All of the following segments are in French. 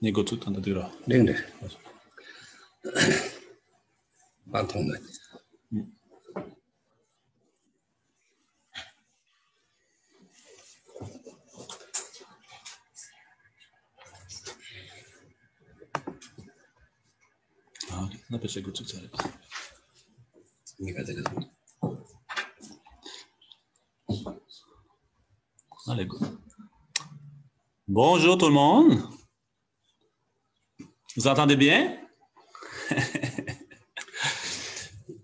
이거 좋단다 들어. 네네. 반통네. 아, 나 벌써 이거 좋잖아. 네가 되게. Allez, go. Bonjour tout le monde. Vous entendez bien?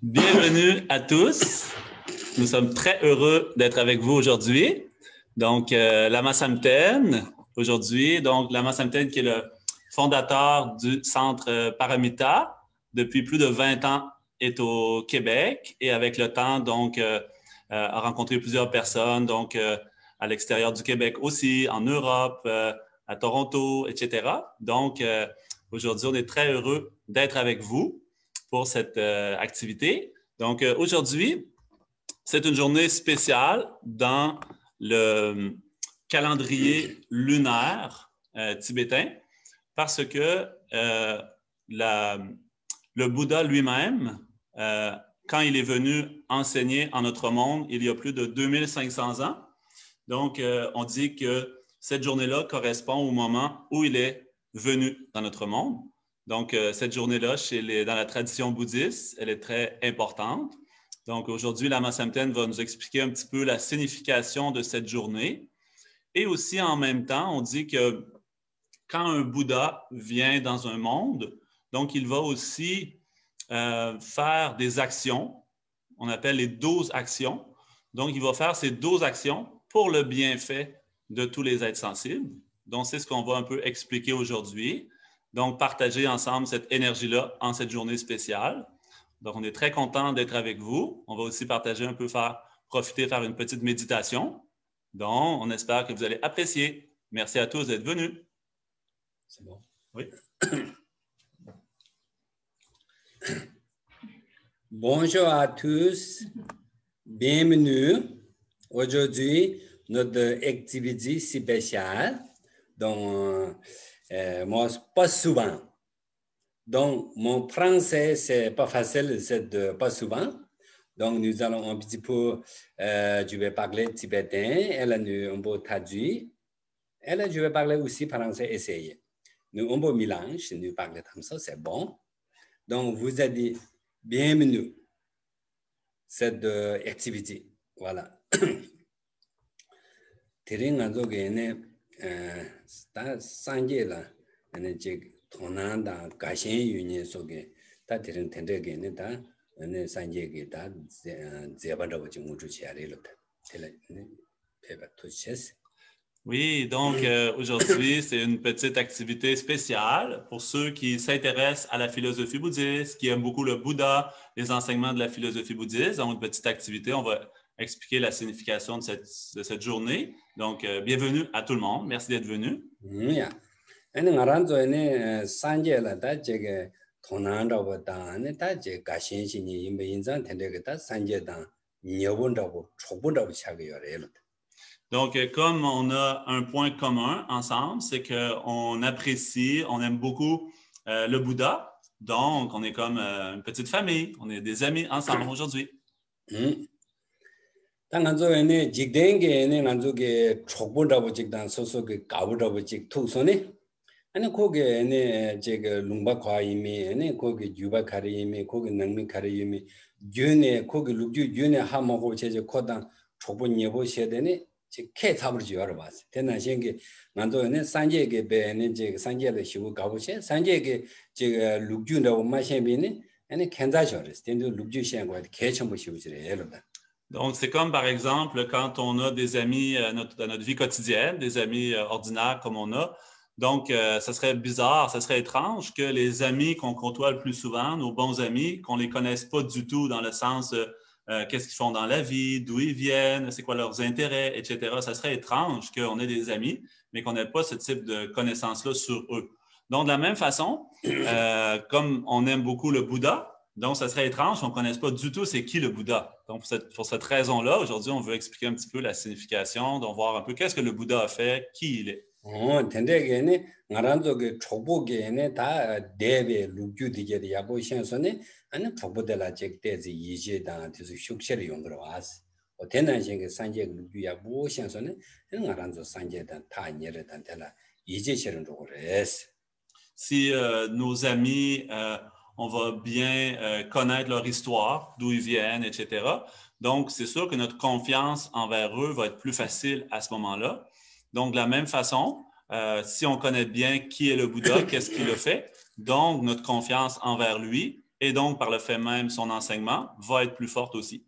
Bienvenue à tous. Nous sommes très heureux d'être avec vous aujourd'hui. Donc, Lama Samten, aujourd'hui. Donc, Lama Samten qui est le fondateur du Centre Paramita depuis plus de 20 ans est au Québec et avec le temps, donc, a rencontré plusieurs personnes, donc, à l'extérieur du Québec aussi, en Europe, à Toronto, etc. Donc, aujourd'hui, on est très heureux d'être avec vous pour cette activité. Donc, aujourd'hui, c'est une journée spéciale dans le calendrier lunaire tibétain parce que le Bouddha lui-même, quand il est venu enseigner en notre monde il y a plus de 2500 ans, donc on dit que cette journée-là correspond au moment où il est venu dans notre monde. Donc, cette journée-là, dans la tradition bouddhiste, elle est très importante. Donc, aujourd'hui, Lama Samten va nous expliquer un petit peu la signification de cette journée. Et aussi, en même temps, on dit que quand un Bouddha vient dans un monde, donc il va aussi faire des actions, on appelle les 12 actions. Donc, il va faire ces 12 actions pour le bienfait de tous les êtres sensibles. Donc, c'est ce qu'on va un peu expliquer aujourd'hui. Donc, partager ensemble cette énergie-là en cette journée spéciale. Donc, on est très content d'être avec vous. On va aussi partager un peu, faire une petite méditation. Donc, on espère que vous allez apprécier. Merci à tous d'être venus. C'est bon. Oui. Bonjour à tous. Bienvenue. Aujourd'hui, notre activité spéciale. Donc, moi, pas souvent. Donc, mon français, c'est pas facile, c'est de pas souvent. Donc, nous allons un petit peu, je vais parler tibétain, et là, nous, on peut traduire. Et là, je vais parler aussi français, essayer. Nous, on peut mélanger, nous parler comme ça, c'est bon. Donc, vous êtes bienvenue cette activité. Voilà. Terrain à Zogene, Sanjay là, on est tournant dans Gachin Union Soge, ta terrain tendregen, ta, on est Sanjay qui ta, Zebada, which you to share it. Paper to chess. Oui, donc aujourd'hui, c'est une petite activité spéciale pour ceux qui s'intéressent à la philosophie bouddhiste, qui aiment beaucoup le Bouddha, les enseignements de la philosophie bouddhiste. Donc, une petite activité, on va expliquer la signification de cette journée. Donc, bienvenue à tout le monde. Merci d'être venu. Oui. Et nous avons Sanjay là, ta, j'ai tournant dans ta, j'ai Gachin, il me inzan, tendreta, Sanjay dans Nyabundabo, Chobundabo Chagayore. Donc, comme on a un point commun ensemble, c'est qu'on apprécie, on aime beaucoup le Bouddha. Donc, on est comme une petite famille. On est des amis ensemble aujourd'hui. Quand on est jigdenge, on a que chokbundabo jigdan, soso que kabudabo jig tuksone. On koge ne jega lumba kwaimi, ne koge juba karimi, koge nangmi karimi, june koge lukju june hamago cheje kodan chokbun yebo shedene. K 타버지 여러 봤어. 대나 생게 만도네 산제게 배는 제 산제를 쉬고 가보세. 산제게 제 룩주나 엄마셰비네 아니 캔자셔스. 된도 룩주 시행과 개첨부 쉬우지래 여러분. Donc, c'est comme, par exemple, quand on a des amis dans notre vie quotidienne, des amis ordinaires comme on a. Donc, ça serait bizarre, ça serait étrange que les amis qu'on côtoie le plus souvent, nos bons amis, qu'on ne les connaisse pas du tout dans le sens qu'est-ce qu'ils font dans la vie, d'où ils viennent, c'est quoi leurs intérêts, etc. Ça serait étrange qu'on ait des amis, mais qu'on n'ait pas ce type de connaissances-là sur eux. Donc, de la même façon, comme on aime beaucoup le Bouddha, donc ça serait étrange qu'on ne connaisse pas du tout c'est qui le Bouddha. Donc, pour cette raison-là, aujourd'hui, on veut expliquer un petit peu la signification, donc voir un peu qu'est-ce que le Bouddha a fait, qui il est. 텐데게네 나란족의 초보게네 다 대베 루규디게 야보시안서네 아니 초보들라 적대지 이제다 그래서 숙제를 용으로 왔어. 대난신의 산재 루규야 보시안서네 나란족 산재다 다 예르다 달라 이제시는 로레스. Si nos amis, on va bien connaître leur histoire, d'où ils viennent, etc. Donc, c'est sûr que notre confiance envers eux va être plus facile à ce moment-là. Donc, de la même façon, si on connaît bien qui est le Bouddha, qu'est-ce qu'il a fait, donc notre confiance envers lui et donc par le fait même son enseignement va être plus forte aussi.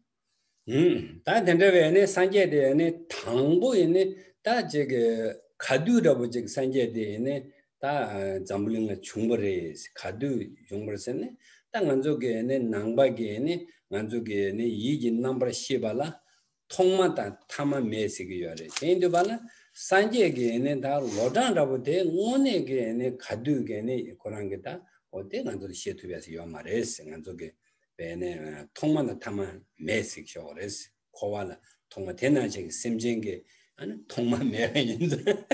다 된다베네 산재데네 당보에네 다 저게 가두라고 저 산재데네 다 잠불링의 중벌에 가두 중벌선네 땅 안쪽에네 낭바게네 안쪽에네 이긴 넘버 10발라 통마다 타마 메시기 요래 인도 발라 산재게네 다 로단라고 돼 오네게네 가두게네 그런 게다 어때 안쪽 시에투비에서 요 말했어 안쪽에 베네 통마다 타마 메시기 요래스 코와라 통마 대나지 심쟁게 아니 통마 메인데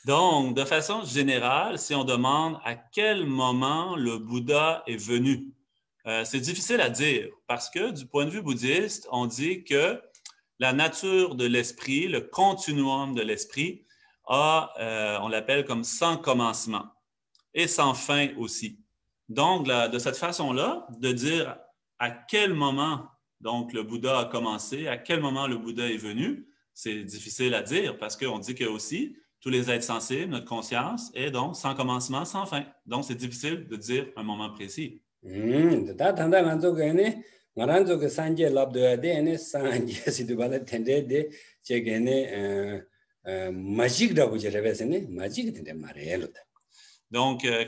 Donc, de façon générale, si on demande à quel moment le Bouddha est venu, c'est difficile à dire parce que du point de vue bouddhiste, on dit que la nature de l'esprit, le continuum de l'esprit, on l'appelle comme sans commencement et sans fin aussi. Donc, de cette façon-là, de dire à quel moment donc, le Bouddha a commencé, à quel moment le Bouddha est venu, c'est difficile à dire parce qu'on dit que aussi, tous les êtres sensibles, notre conscience est donc sans commencement, sans fin. Donc, c'est difficile de dire un moment précis. Donc,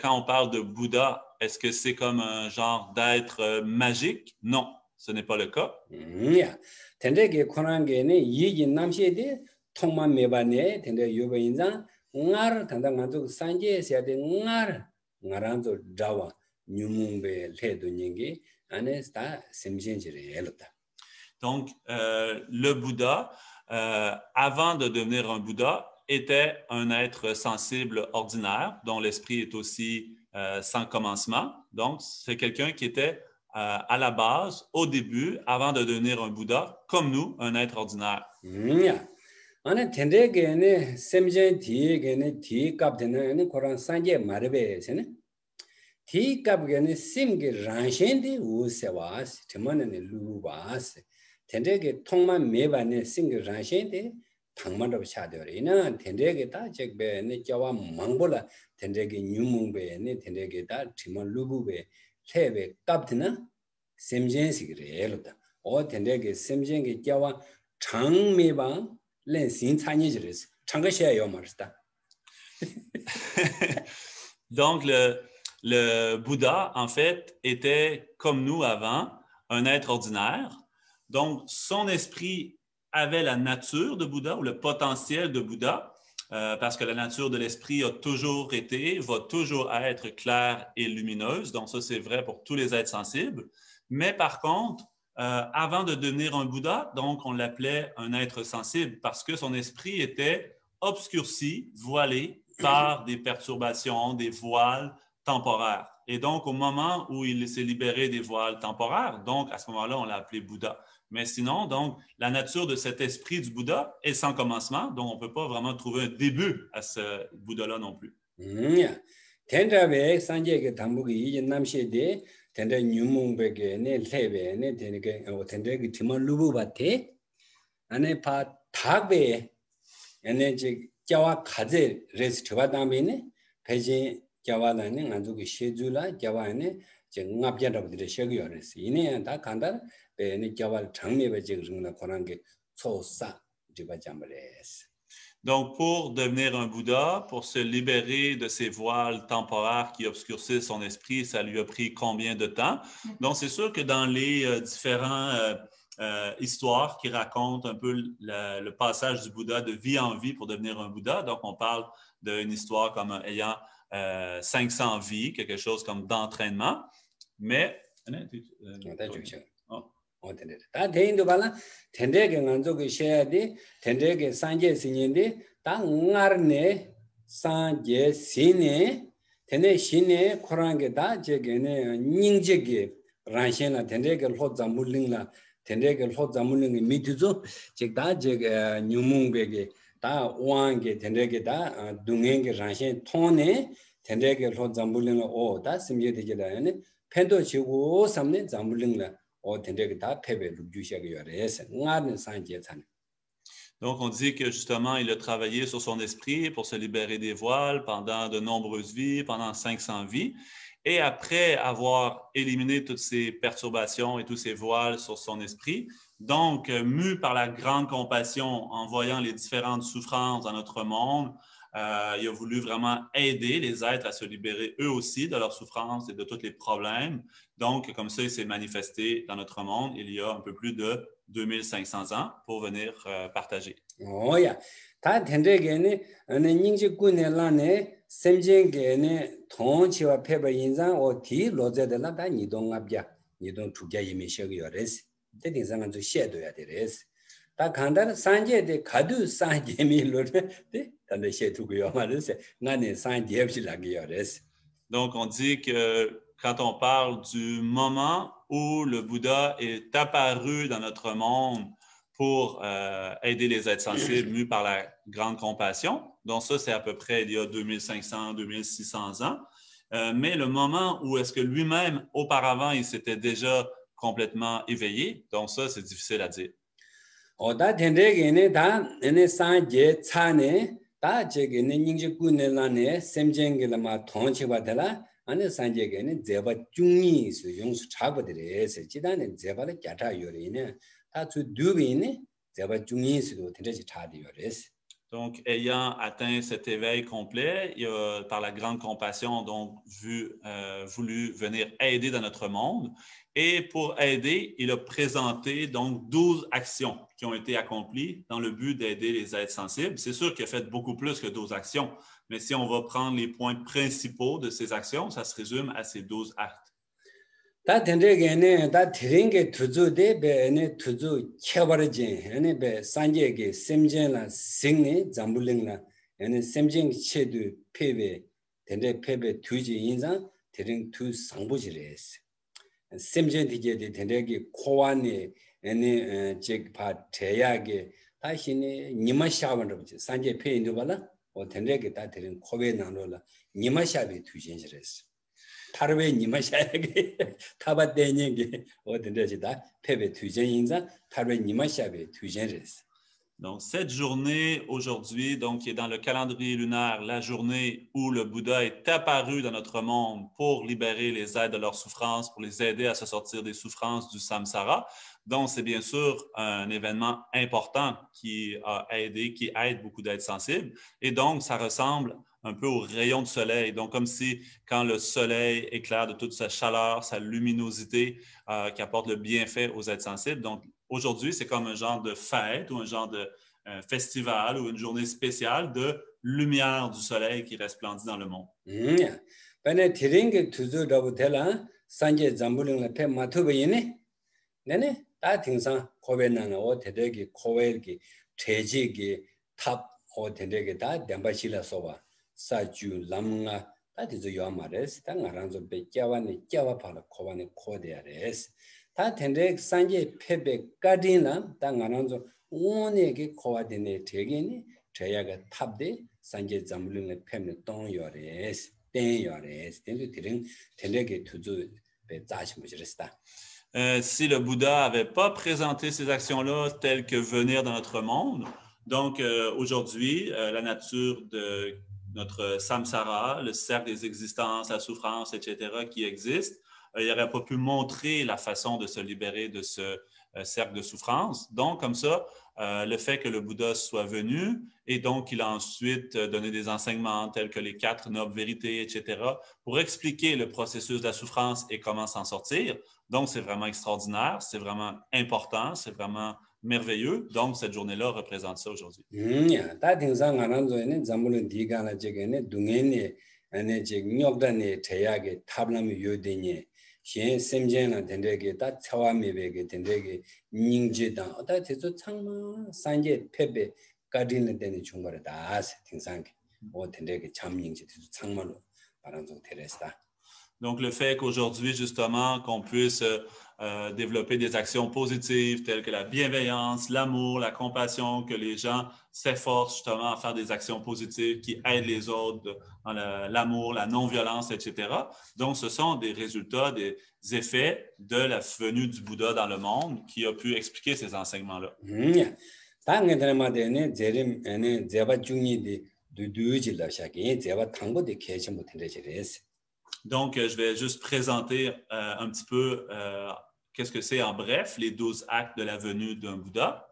quand on parle de Bouddha, est-ce que c'est comme un genre d'être magique? Non, ce n'est pas le cas. 텐데게 코난게네 이긴 남시에데 통만 메바네 텐데 요베인자 응아르 단당한도 산제에서야데 응아란도 자와 뉴뭉베 레도닝게 안에스타 심진지레 엘다. Donc, le Bouddha, avant de devenir un Bouddha, était un être sensible ordinaire, dont l'esprit est aussi sans commencement. Donc, c'est quelqu'un qui était à la base, au début, avant de devenir un Bouddha, comme nous, un être ordinaire. 아니 텐데게네 셈제 디게네 디갑데네 코란 산제 마르베세네 디갑게네 심게 란셴데 우세와스 테만네 루바스 텐데게 통만 메바네 심게 란셴데 당만도 샤더리나 텐데게 다 적베네 자와 망볼라 텐데게 뉴몽베네 텐데게 다 티만 루부베 세베 갑드나 셈젠시그레로다 오 텐데게 셈젠게 자와 장메방 Donc, le Bouddha, en fait, était comme nous avant, un être ordinaire. Donc, son esprit avait la nature de Bouddha ou le potentiel de Bouddha, parce que la nature de l'esprit a toujours été, va toujours être claire et lumineuse. Donc, ça, c'est vrai pour tous les êtres sensibles. Mais par contre, avant de devenir un Bouddha, donc on l'appelait un être sensible parce que son esprit était obscurci, voilé par des perturbations, des voiles temporaires. Et donc, au moment où il s'est libéré des voiles temporaires, donc à ce moment-là, on l'a appelé Bouddha. Mais sinon, donc, la nature de cet esprit du Bouddha est sans commencement, donc on ne peut pas vraiment trouver un début à ce Bouddha-là non plus. 텐데 뉴몽베게네 레베네 데네게 텐데게 티만 루부바테 안에 파 타베 에네 지 자와 가제 레스 저바다메네 배제 자와다네 안주기 셰줄라 자와네 제 응압자들이 셰기요레스 이네 다 간다 베네 자와 장메베 지그르나 고난게 소사 지바잠레스. Donc, pour devenir un Bouddha, pour se libérer de ces voiles temporaires qui obscurcissent son esprit, ça lui a pris combien de temps? Donc, c'est sûr que dans les différentes histoires qui racontent un peu le passage du Bouddha de vie en vie pour devenir un Bouddha, donc on parle d'une histoire comme ayant 500 vies, quelque chose comme d'entraînement, mais... 다 대인도 발라 텐데게 간족이 셔야지 텐데게 산제 신인데 다 응아르네 산제 신네 텐데 신네 코란게 다 제게네 닝제게 란셴나 텐데게 호자물링라 텐데게 호자물링이 미투조 제다 제게 뉴몽베게 다 오한게 텐데게 다 둥행게 란셴 통네 텐데게 호자물링라 오다 심제되게라네 펜도 지고 삼네 자물링라 Donc, on dit que justement, il a travaillé sur son esprit pour se libérer des voiles pendant de nombreuses vies, pendant 500 vies. Et après avoir éliminé toutes ces perturbations et tous ces voiles sur son esprit, donc, mu par la grande compassion en voyant les différentes souffrances dans notre monde, il a voulu vraiment aider les êtres à se libérer eux aussi de leurs souffrances et de tous les problèmes. Donc, comme ça, il s'est manifesté dans notre monde il y a un peu plus de 2500 ans pour venir partager. Oh, yeah. 다 텐데게네 어느 닝지군에라네 셈쟁게네 통치와 페버 인상 어디 로제들라 다 이동압야 이동 두개 이미셔요레스 대딩상은 좀 셰도야 되레스 다 간다는 산제데 가두 산제미로네 단데 셰두고요 말레스 나네 산제업실라기요레스. Donc on dit que quand on parle du moment où le Bouddha est apparu dans notre monde pour aider les êtres sensibles mus par la grande compassion. Donc ça, c'est à peu près il y a 2500, 2600 ans. Mais le moment où est-ce que lui-même, auparavant, il s'était déjà complètement éveillé, donc ça, c'est difficile à dire. 다 텐데게네 다 에네 산제 차네 다 제게네 닝지군에라네 셈쟁게라마 통치바들라 아니 산제게네 제바 중니스 용수 차버들에서 지단에 제바를 갸타 요리네 Donc, ayant atteint cet éveil complet, il a, par la grande compassion, donc, voulu venir aider dans notre monde. Et pour aider, il a présenté donc 12 actions qui ont été accomplies dans le but d'aider les êtres sensibles. C'est sûr qu'il a fait beaucoup plus que 12 actions, mais si on va prendre les points principaux de ces actions, ça se résume à ces 12 actes. 다 텐데게네 다 드링게 투주데 베네 투주 켜버지 아니 베 산제게 셈젠라 생네 잠불링라 아니 셈젠 체도 페베 텐데 페베 투지 인상 드링 투 상부지레스 셈젠 디게데 텐데게 코완네 아니 제파 대야게 다시네 니마샤반르지 산제 페인도 발라 오 텐데게 다 드링 코베 나노라 니마샤베 투진지레스 타르베 니마샤게 타바데니게 어딘데지다 페베 투젠인자 타르베 니마샤베 투젠레스. Donc cette journée aujourd'hui, donc qui est dans le calendrier lunaire, la journée où le Bouddha est apparu dans notre monde pour libérer les êtres de leurs souffrances, pour les aider à se sortir des souffrances du samsara. Donc c'est bien sûr un événement important qui a aidé, qui aide beaucoup d'êtres sensibles. Et donc ça ressemble un peu au rayon de soleil. Donc, comme si quand le soleil éclaire de toute sa chaleur, sa luminosité qui apporte le bienfait aux êtres sensibles. Donc, aujourd'hui, c'est comme un genre de fête ou un genre de festival ou une journée spéciale de lumière du soleil qui resplendit dans le monde. 사주 람nga 다디저 요마레스 당아란조 베캬와니 캬와파라 코바니 코데아레스 다 텐데 산제 페베 까디나 당아란조 오네게 코와데네 되게니 저야가 탑데 산제 잠블링의 팸네 똥요레스 땡요레스 텐데 드링 텐데게 투주 베 자시무지레스다. Si le Bouddha n'avait pas présenté ces actions-là telles que venir dans notre monde, donc aujourd'hui, la nature de notre samsara, le cercle des existences, la souffrance, etc., qui existe, il n'aurait pas pu montrer la façon de se libérer de ce cercle de souffrance. Donc, comme ça, le fait que le Bouddha soit venu et donc il a ensuite donné des enseignements tels que les 4 nobles vérités, etc., pour expliquer le processus de la souffrance et comment s'en sortir. Donc, c'est vraiment extraordinaire, c'est vraiment important, c'est vraiment merveilleux. Donc, cette journée-là représente ça aujourd'hui. 시 샘제나 된데게 다 차와메베게 된데게 닝제다 다 제조 창마 산제 페베 까디는 데는 중거다 등상게 오 된데게 참닝제 창마로 바람도 테레스다. Donc, le fait qu'aujourd'hui, justement, qu'on puisse développer des actions positives telles que la bienveillance, l'amour, la compassion, que les gens s'efforcent justement à faire des actions positives qui aident les autres dans l'amour, la non-violence, etc. Donc, ce sont des résultats, des effets de la venue du Bouddha dans le monde qui a pu expliquer ces enseignements-là. Donc, je vais juste présenter un petit peu qu'est-ce que c'est en bref, les 12 actes de la venue d'un Bouddha.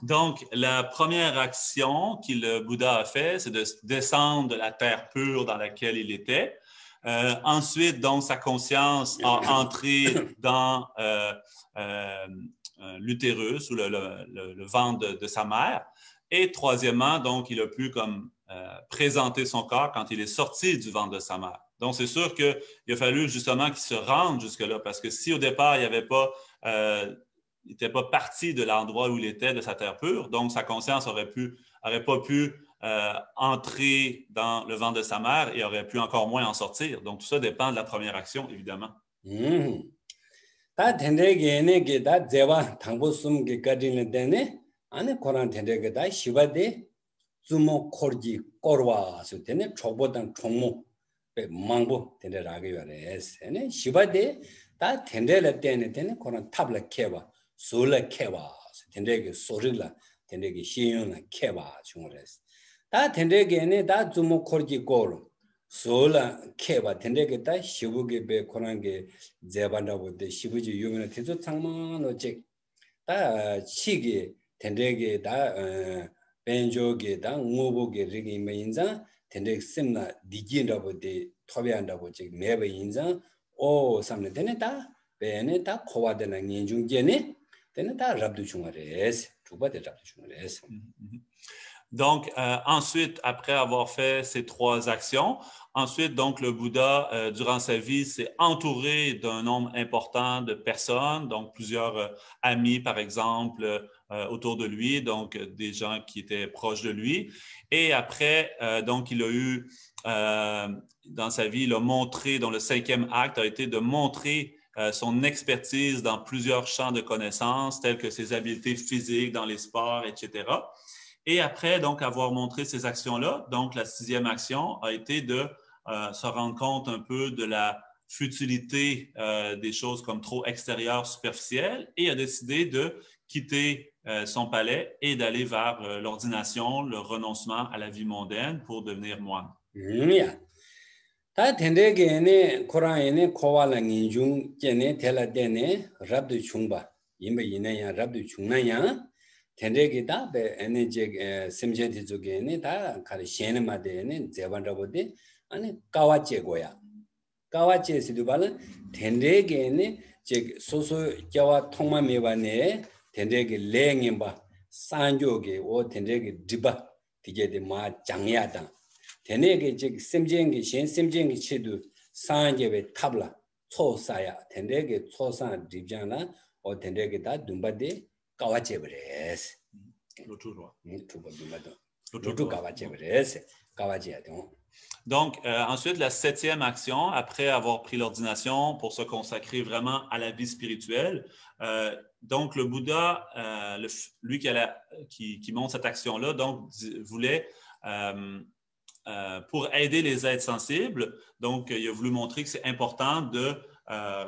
Donc, la première action que le Bouddha a fait, c'est de descendre de la terre pure dans laquelle il était. Ensuite, donc, sa conscience a entré dans l'utérus ou le ventre de sa mère. Et troisièmement, donc, il a pu comme présenter son corps quand il est sorti du ventre de sa mère. Donc, c'est sûr qu'il a fallu justement qu'il se rende jusque-là, parce que si au départ, il n'était pas parti de l'endroit où il était, de sa terre pure, donc sa conscience n'aurait pas pu entrer dans le ventre de sa mère et aurait pu encore moins en sortir. Donc, tout ça dépend de la première action, évidemment. 망보 된다라고 요래스 네 시바데 다 된다라 때는 되는 그런 탑라 케바 솔라 케바 된다게 소리라 된다게 시용나 케바 중으로스 다 된다게네 다 주모 코르기 고로 솔라 케바 된다게 다 시부게 베 코란게 제반다보데 시부지 유명한 대조 창만로 다 시기 된다게 다 벤조게 다 우보게 리기 메인자 텐데 셈나 디긴다보데 토베한다고 지금 매번 인자 오 삼네 되네다 베네다 코와데나 인중제네 되네다 랍도 중아레스 두바데 랍도 중아레스. Donc, ensuite, après avoir fait ces trois actions, ensuite, donc, le Bouddha, durant sa vie, s'est entouré d'un nombre important de personnes, donc plusieurs amis, par exemple, autour de lui, donc des gens qui étaient proches de lui. Et après, donc, il a eu, dans sa vie, il a montré, dont le 5e acte a été de montrer son expertise dans plusieurs champs de connaissances, tels que ses habiletés physiques dans les sports, etc. Et après, donc, avoir montré ces actions-là, donc la 6e action a été de se rendre compte un peu de la futilité des choses comme trop extérieures, superficielles, et a décidé de quitter son palais et d'aller vers l'ordination, le renoncement à la vie mondaine pour devenir moine. 텐데기다 베 에너지 심제티 쪽에네 다 가리 셴마데네 제반다보데 아니 까와제고야 까와제스도 발은 텐데게네 제 소소 자와 통마메바네 텐데게 랭임바 산조게 오 텐데게 디바 디게데 마 장야다 텐데게 제 심제기 셴 심제기 치도 산제베 탑라 초사야 텐데게 초사 디잖아 오 텐데게 다 둠바데 Donc, ensuite, la 7e action, après avoir pris l'ordination pour se consacrer vraiment à la vie spirituelle, donc le Bouddha, lui qui montre cette action-là, donc voulait, pour aider les êtres sensibles, donc il a voulu montrer que c'est important de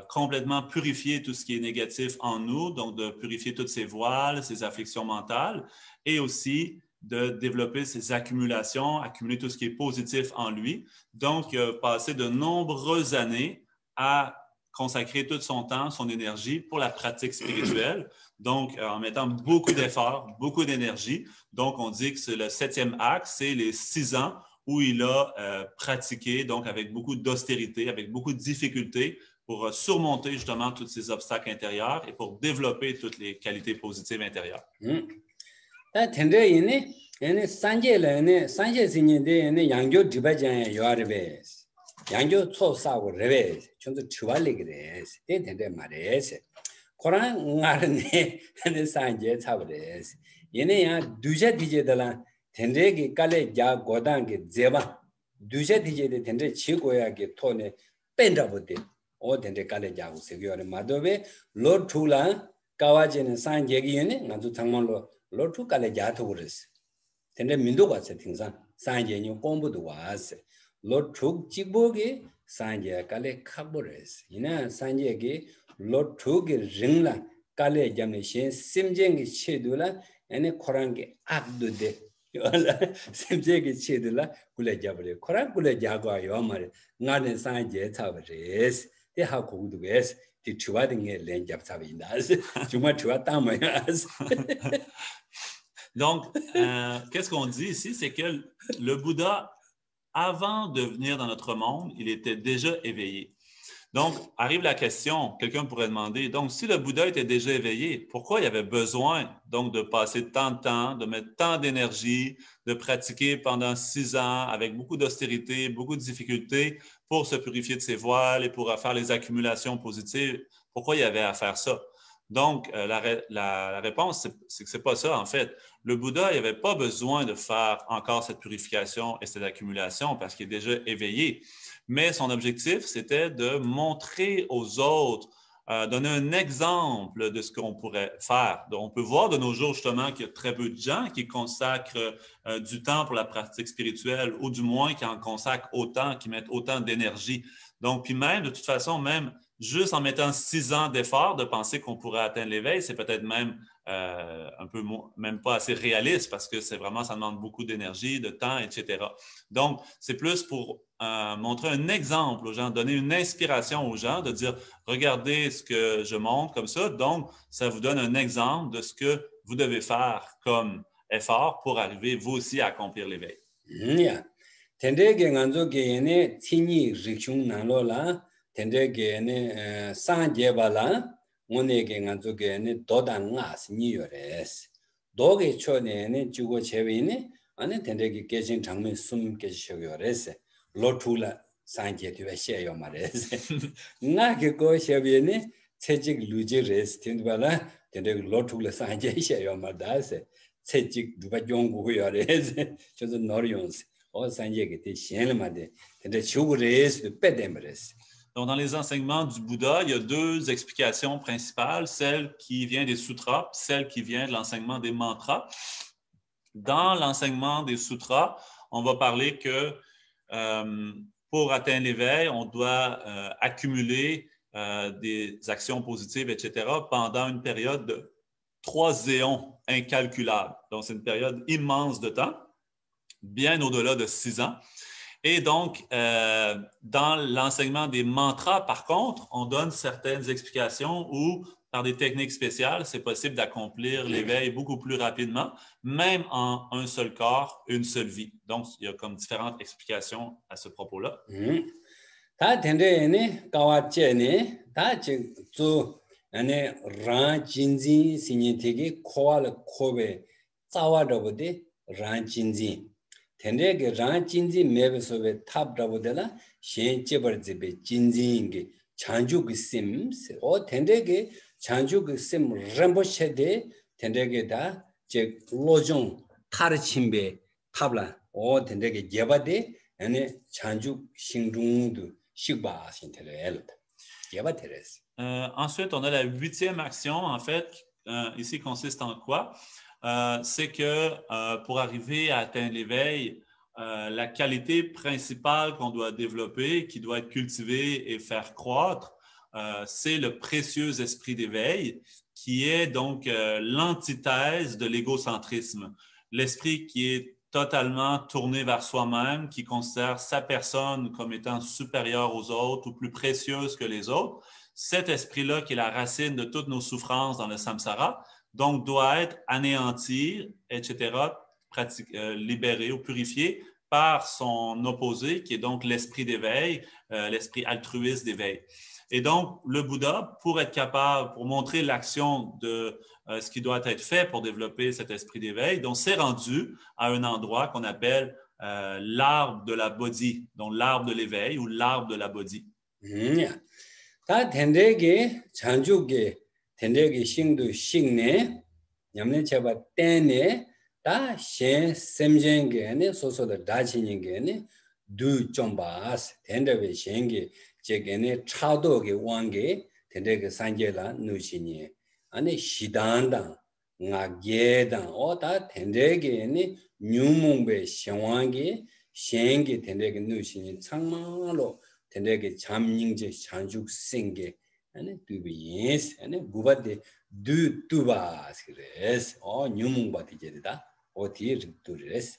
complètement purifier tout ce qui est négatif en nous, donc de purifier toutes ces voiles, ces afflictions mentales, et aussi de développer ces accumulations, accumuler tout ce qui est positif en lui. Donc, il a passé de nombreuses années à consacrer tout son temps, son énergie pour la pratique spirituelle. Donc, en mettant beaucoup d'efforts, beaucoup d'énergie. Donc, on dit que c'est le 7e acte, c'est les 6 ans où il a pratiqué, donc avec beaucoup d'austérité, avec beaucoup de difficultés pour surmonter justement tous ces obstacles intérieurs et pour développer toutes les qualités positives intérieures. 양교 초사고 레베 좀더 추발리 그래. 때때데 말해서 코란 나르네 네 산제 차버레스. 얘네야 두제 디제들라 텐데기 깔레 자 고단게 제바 두제 디제데 텐데 치고야게 토네 뺀다보데 오 텐데 깔레 자고 세교레 마도베 로투라 까와지는 산제기네 나도 장만로 로투 깔레 자토 그랬어. 텐데 민도가 세팅상 산제니 공부도 와서 로툭 지보게 산제 깔레 카보레스 이나 산제게 로툭게 링라 깔레 잠네 신 심쟁게 체도라 에네 코란게 압도데 요라 심쟁게 체도라 굴레 잡으레 코란 굴레 자고 요말 나네 산제 차버레스 대하 고두베스 디 추와딩게 렌 잡사비나스 정말 추와 따마야스. Donc, qu'est-ce qu'on dit ici? C'est que le Bouddha, avant de venir dans notre monde, il était déjà éveillé. Donc, arrive la question, quelqu'un pourrait demander, donc si le Bouddha était déjà éveillé, pourquoi il avait besoin donc de passer tant de temps, de mettre tant d'énergie, de pratiquer pendant 6 ans avec beaucoup d'austérité, beaucoup de difficultés pour se purifier de ses voiles et pour faire les accumulations positives? Pourquoi il y avait à faire ça? Donc, la réponse, c'est que ce n'est pas ça, en fait. Le Bouddha, il n'avait pas besoin de faire encore cette purification et cette accumulation parce qu'il est déjà éveillé. Mais son objectif, c'était de montrer aux autres, donner un exemple de ce qu'on pourrait faire. Donc, on peut voir de nos jours, justement, qu'il y a très peu de gens qui consacrent du temps pour la pratique spirituelle ou du moins qui en consacrent autant, qui mettent autant d'énergie. Donc, puis même, de toute façon, même juste en mettant 6 ans d'effort, de penser qu'on pourrait atteindre l'éveil, c'est peut-être même un peu même pas assez réaliste parce que c'est vraiment, ça demande beaucoup d'énergie, de temps, etc. Donc, c'est plus pour montrer un exemple aux gens, donner une inspiration aux gens, de dire, regardez ce que je montre comme ça. Donc, ça vous donne un exemple de ce que vous devez faire comme effort pour arriver, vous aussi, à accomplir l'éveil. 텐데게 간조게네 티니 리슝 나로라 텐데게네 산제발라 오네게 간조게네 도단나스 니요레스 도게 초네네 주고 제위네 아니 텐데게 계신 장면 숨 계시요레스 로툴라 산제티베 셰요 마레스 나게 고셰비네 체직 루지레스 텐발라 텐데게 로툴라 산제 셰요 마다스 체직 누가 용구요레스 저도 노리온스 Donc, dans les enseignements du Bouddha, il y a 2 explications principales, celle qui vient des sutras, celle qui vient de l'enseignement des mantras. Dans l'enseignement des sutras, on va parler que pour atteindre l'éveil, on doit accumuler des actions positives, etc., pendant une période de 3 éons incalculables. Donc, c'est une période immense de temps, bien au-delà de 6 ans. Et donc, dans l'enseignement des mantras, par contre, on donne certaines explications où, par des techniques spéciales, c'est possible d'accomplir l'éveil beaucoup plus rapidement, même en un seul corps, une seule vie. Donc, il y a comme différentes explications à ce propos-là. 텐데게 란진지 메베소베 탑라보데라 셴제버지베 진진게 잔주그 심스 오 텐데게 잔주그 심 렘보셰데 텐데게다 제 로종 타르침베 탑라 오 텐데게 제바데 아니 잔주 싱중도 식바 신테레 제바테레스. Ensuite, on a la 8e action, en fait, ici consiste en quoi? C'est que pour arriver à atteindre l'éveil, la qualité principale qu'on doit développer, qui doit être cultivée et faire croître, c'est le précieux esprit d'éveil, qui est donc l'antithèse de l'égocentrisme. L'esprit qui est totalement tourné vers soi-même, qui considère sa personne comme étant supérieure aux autres ou plus précieuse que les autres. cet esprit-là qui est la racine de toutes nos souffrances dans le samsara, donc doit être anéanti, etc., libéré ou purifié par son opposé, qui est donc l'esprit d'éveil, l'esprit altruiste d'éveil. Et donc, le Bouddha, pour être capable, pour montrer l'action de ce qui doit être fait pour développer cet esprit d'éveil, donc s'est rendu à un endroit qu'on appelle l'arbre de la Bodhi, donc l'arbre de l'éveil ou l'arbre de la Bodhi. 다 텐데게 잔주게 텐데게 싱도 싱네 냠네 제바 땡네 다셴 셈쟁게네 소소다 다치닝게네 두 좀바스 텐데베 셴게 제게네 차도게 왕게 텐데게 산제라 누시니 아니 시단다 나게다 오다 텐데게네 뉴몽베 셴왕게 셴게 텐데게 누시니 창마로 텐데게 잠닝제 잔죽 생게 아니 두비스 아니 부바데 두바스 그레스 뉴몽바디제다 어디르 두레스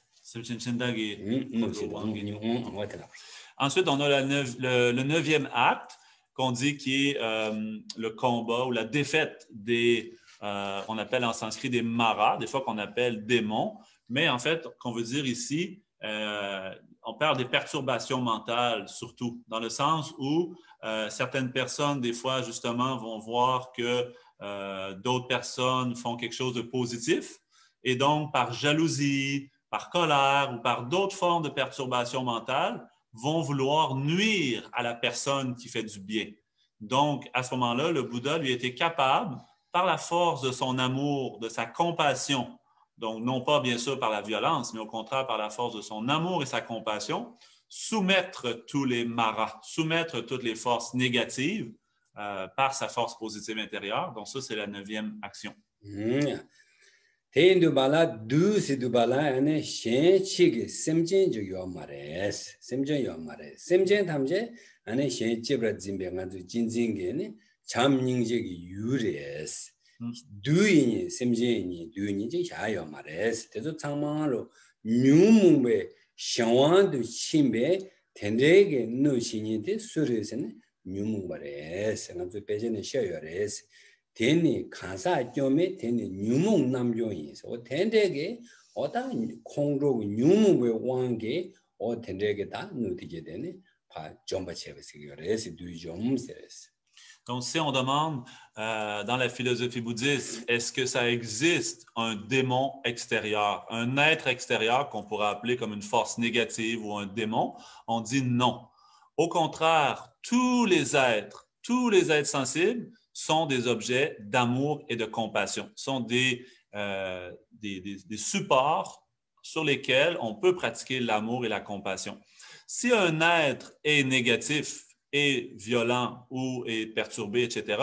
Ensuite, on a le 9e acte qu'on dit qui est le combat ou la défaite des, on appelle en sanskrit des maras, des fois qu'on appelle démons, mais en fait, qu'on veut dire ici, on parle des perturbations mentales surtout, dans le sens où certaines personnes, des fois, justement, vont voir que d'autres personnes font quelque chose de positif et donc, par jalousie, par colère ou par d'autres formes de perturbations mentales, vont vouloir nuire à la personne qui fait du bien. Donc, à ce moment-là, le Bouddha lui était capable, par la force de son amour, de sa compassion, donc non pas bien sûr par la violence, mais au contraire par la force de son amour et sa compassion, soumettre tous les maras, soumettre toutes les forces négatives par sa force positive intérieure. Donc ça, c'est la 9e action. 대인도 발라 두시도 발라 안에 셴치게 셈진저 요마레스 셈진 요마레 셈진 탐제 안에 셴치브라 진병아도 진진게네 잠닝제기 유레스 두인이 셈진이 두인이 자요 마레스 대도 창망으로 뉴문베 샹완도 침베 텐데게 노신이데 수르스네 뉴문바레스 남도 배제는 셔요레스 대니 가사 겸에 대니 뉴몽 남종이서 텐데게 어다 공로 뉴몽의 왕게 텐데게 다 누디게 되네 바 점바체베스기레스 두좀세스. Donc, si on demande dans la philosophie bouddhiste, est-ce que ça existe un démon extérieur, un être extérieur qu'on pourrait appeler comme une force négative ou un démon, on dit non. Au contraire, tous les êtres sensibles sont des objets d'amour et de compassion, sont des supports sur lesquels on peut pratiquer l'amour et la compassion. Si un être est négatif, est violent ou est perturbé, etc.,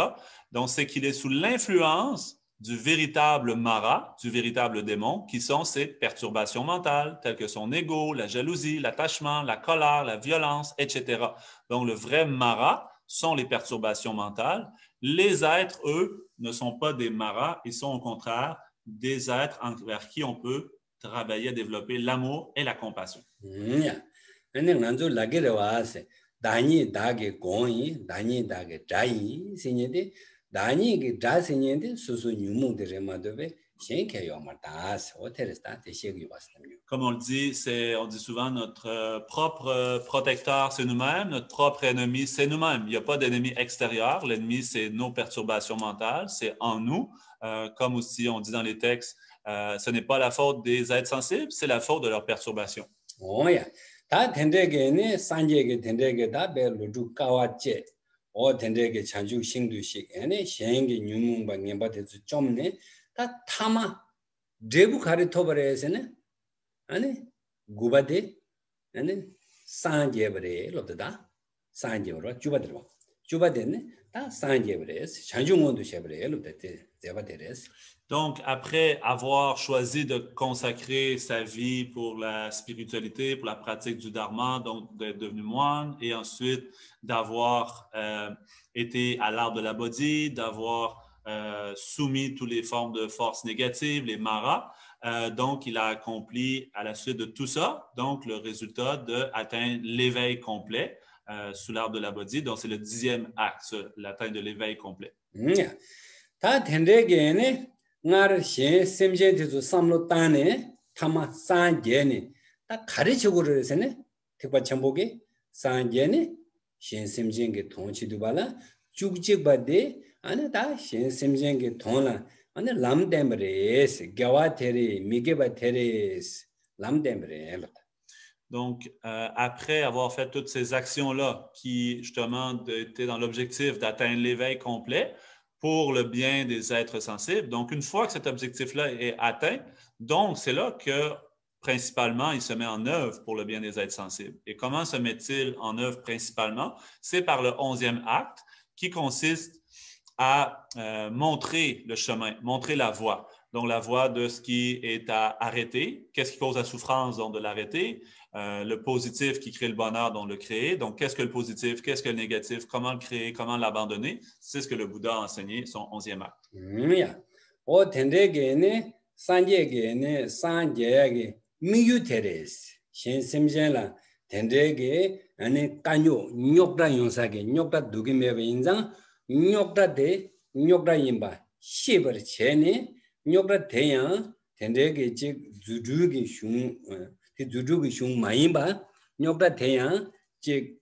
donc c'est qu'il est sous l'influence du véritable mara, du véritable démon, qui sont ces perturbations mentales, telles que son ego, la jalousie, l'attachement, la colère, la violence, etc. Donc le vrai mara sont les perturbations mentales. Les êtres, eux, ne sont pas des maras, ils sont au contraire des êtres envers qui on peut travailler à développer l'amour et la compassion. 다니 다게 고이 다니 다게 자이 신예데 다니게 자신예데 수수 뉴몽데레마도베 셴케요 마다스 호텔스타 대시기 왔습니다. Comme on le dit, on dit souvent notre propre protecteur, c'est nous-mêmes, notre propre ennemi, c'est nous-mêmes. Il n'y a pas d'ennemi extérieur. L'ennemi, c'est nos perturbations mentales, c'est en nous. Comme aussi on dit dans les textes, ce n'est pas la faute des êtres sensibles, c'est la faute de leurs perturbations. Oh, yeah. 다 텐데게네 산제게 텐데게 다 벨루주 까와체 오 텐데게 잔주 싱두식 에네 셴게 뉴문바 냠바데즈 좀네 다 타마 제부 가리토버레스네 아니 구바데 아니 산제버레 로드다 산제로 주바드로 주바데네 다 산제버레스 잔중원도 셰버레 로데테 제바데레스. Donc, après avoir choisi de consacrer sa vie pour la spiritualité, pour la pratique du dharma, donc d'être devenu moine, et ensuite d'avoir été à l'arbre de la Bodhi, d'avoir soumis toutes les formes de forces négatives, les maras, donc il a accompli à la suite de tout ça, donc le résultat d'atteindre l'éveil complet sous l'arbre de la Bodhi. Donc, c'est le 10e acte, l'atteinte de l'éveil complet. 다 텐데게네 나를 신 샘제도 삼로 따네 타마 산제네 다 가르치고를 해서네 특별 전복에 산제네 신 샘제게 통치도 발라 죽직바데 아니 다 신 샘제게 통라 아니 람데므레스 겨와테리 미게바테레스 람데므레. Donc, après avoir fait toutes ces actions-là qui, justement, étaient dans l'objectif d'atteindre l'éveil complet pour le bien des êtres sensibles, donc une fois que cet objectif-là est atteint, donc c'est là que, principalement, il se met en œuvre pour le bien des êtres sensibles. Et comment se met-il en œuvre principalement? C'est par le 11e acte qui consiste à montrer le chemin, montrer la voie. Donc, la voie de ce qui est à arrêter, qu'est-ce qui cause la souffrance, donc de l'arrêter, le positif qui crée le bonheur, donc le créer. Donc, qu'est-ce que le positif, qu'est-ce que le négatif, comment le créer, comment l'abandonner? C'est ce que le Bouddha a enseigné, son 11e acte. nyokra teya tendege chik zudugi shung ti zudugi shung mayimba nyokra teya chik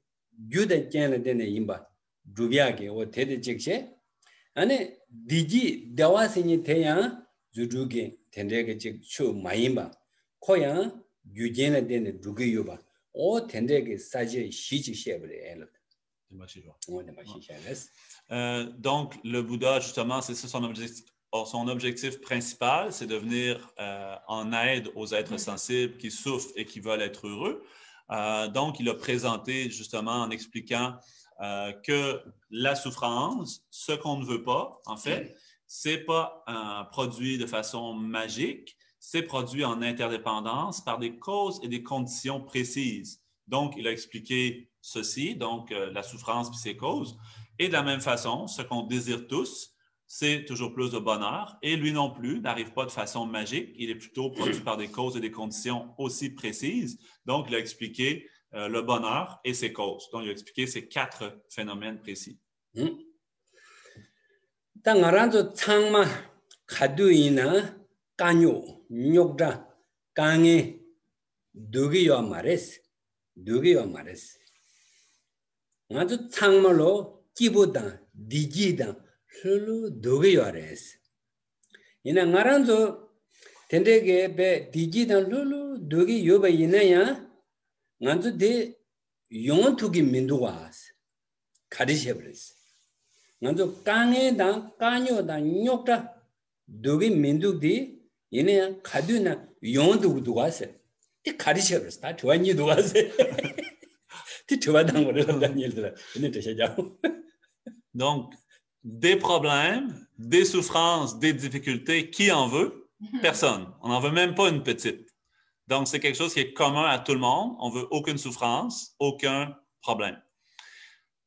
gyuda chena dene yimba drubyage o tede chikse ane diji dawasini teya zudugi tendege chik shu mayimba koya gyujena dene drugiyoba o tendege saje shiji shebre donc le Bouddha justement c'est ça son objectif. Son objectif principal, c'est de venir en aide aux êtres sensibles qui souffrent et qui veulent être heureux. Donc, il a présenté justement en expliquant que la souffrance, ce qu'on ne veut pas, en fait, c'est pas produit de façon magique, c'est produit en interdépendance par des causes et des conditions précises. Donc, il a expliqué ceci, donc la souffrance puis ses causes. Et de la même façon, ce qu'on désire tous, c'est toujours plus de bonheur. Et lui non plus n'arrive pas de façon magique. Il est plutôt produit par des causes et des conditions aussi précises. Donc, il a expliqué le bonheur et ses causes. Donc, il a expliqué ces 4 phénomènes précis. 당아란도 창마 가두이나 까뇨 욕다 강에 누기요 말했어. 아주 창말로 기보다 디지다 흘로 누기요 알았어. 이나 나란도 텐데게 베 디지다 흘로 누기요 바이나야 나도 데 용투기 민두와스 가리셔버렸어. 나도 강에다 까뇨다 욕다 누기 민두디 얘네 가두나 용도 누가서 티 가리셔버렸어. 다 좋아니 누가서 티 좋아당 거를 한다는 일들 얘네 되셔자. Donc des problèmes, des souffrances, des difficultés, qui en veut? Personne. On n'en veut même pas une petite. Donc c'est quelque chose qui est commun à tout le monde. On veut aucune souffrance, aucun problème.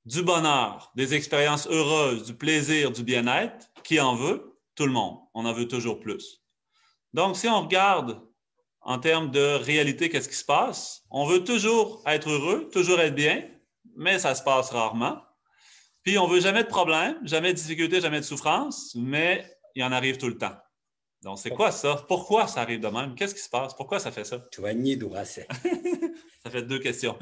Du bonheur, des expériences heureuses, du plaisir, du bien-être, qui en veut? Tout le monde. On en veut toujours plus. Donc, si on regarde en termes de réalité, qu'est-ce qui se passe? On veut toujours être heureux, toujours être bien, mais ça se passe rarement. Puis, on veut jamais de problème, jamais de difficulté, jamais de souffrance, mais il en arrive tout le temps. Donc, c'est quoi ça? Pourquoi ça arrive de même? Qu'est-ce qui se passe? Pourquoi ça fait ça? Ça fait 2 questions.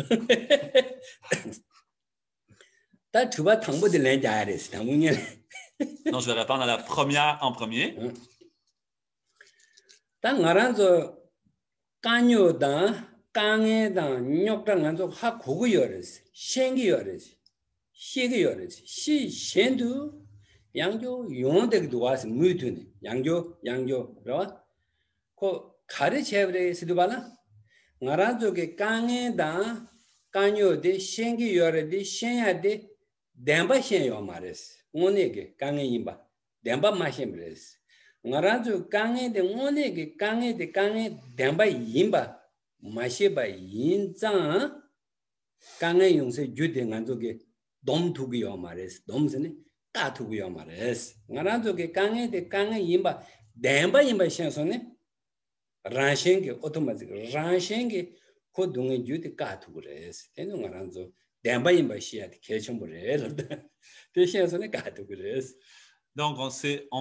Non, je vais répondre à la première en premier. Demba shenyo mares, onege kange imba, demba mashembres. Ngarazu kange de onege kange demba imba, masheba yinza, kange yongse jude nganzoge dom tugiyo mares, domsene ta tugiyo mares. Ngarazu ke kange imba, demba imba shensone, ranshenge automatic, ranshenge ko dunge jude ka tugres. Teno ngarazu 대바인바 시야데 개청부래. 대신에서는 가도 그랬어. Donc, on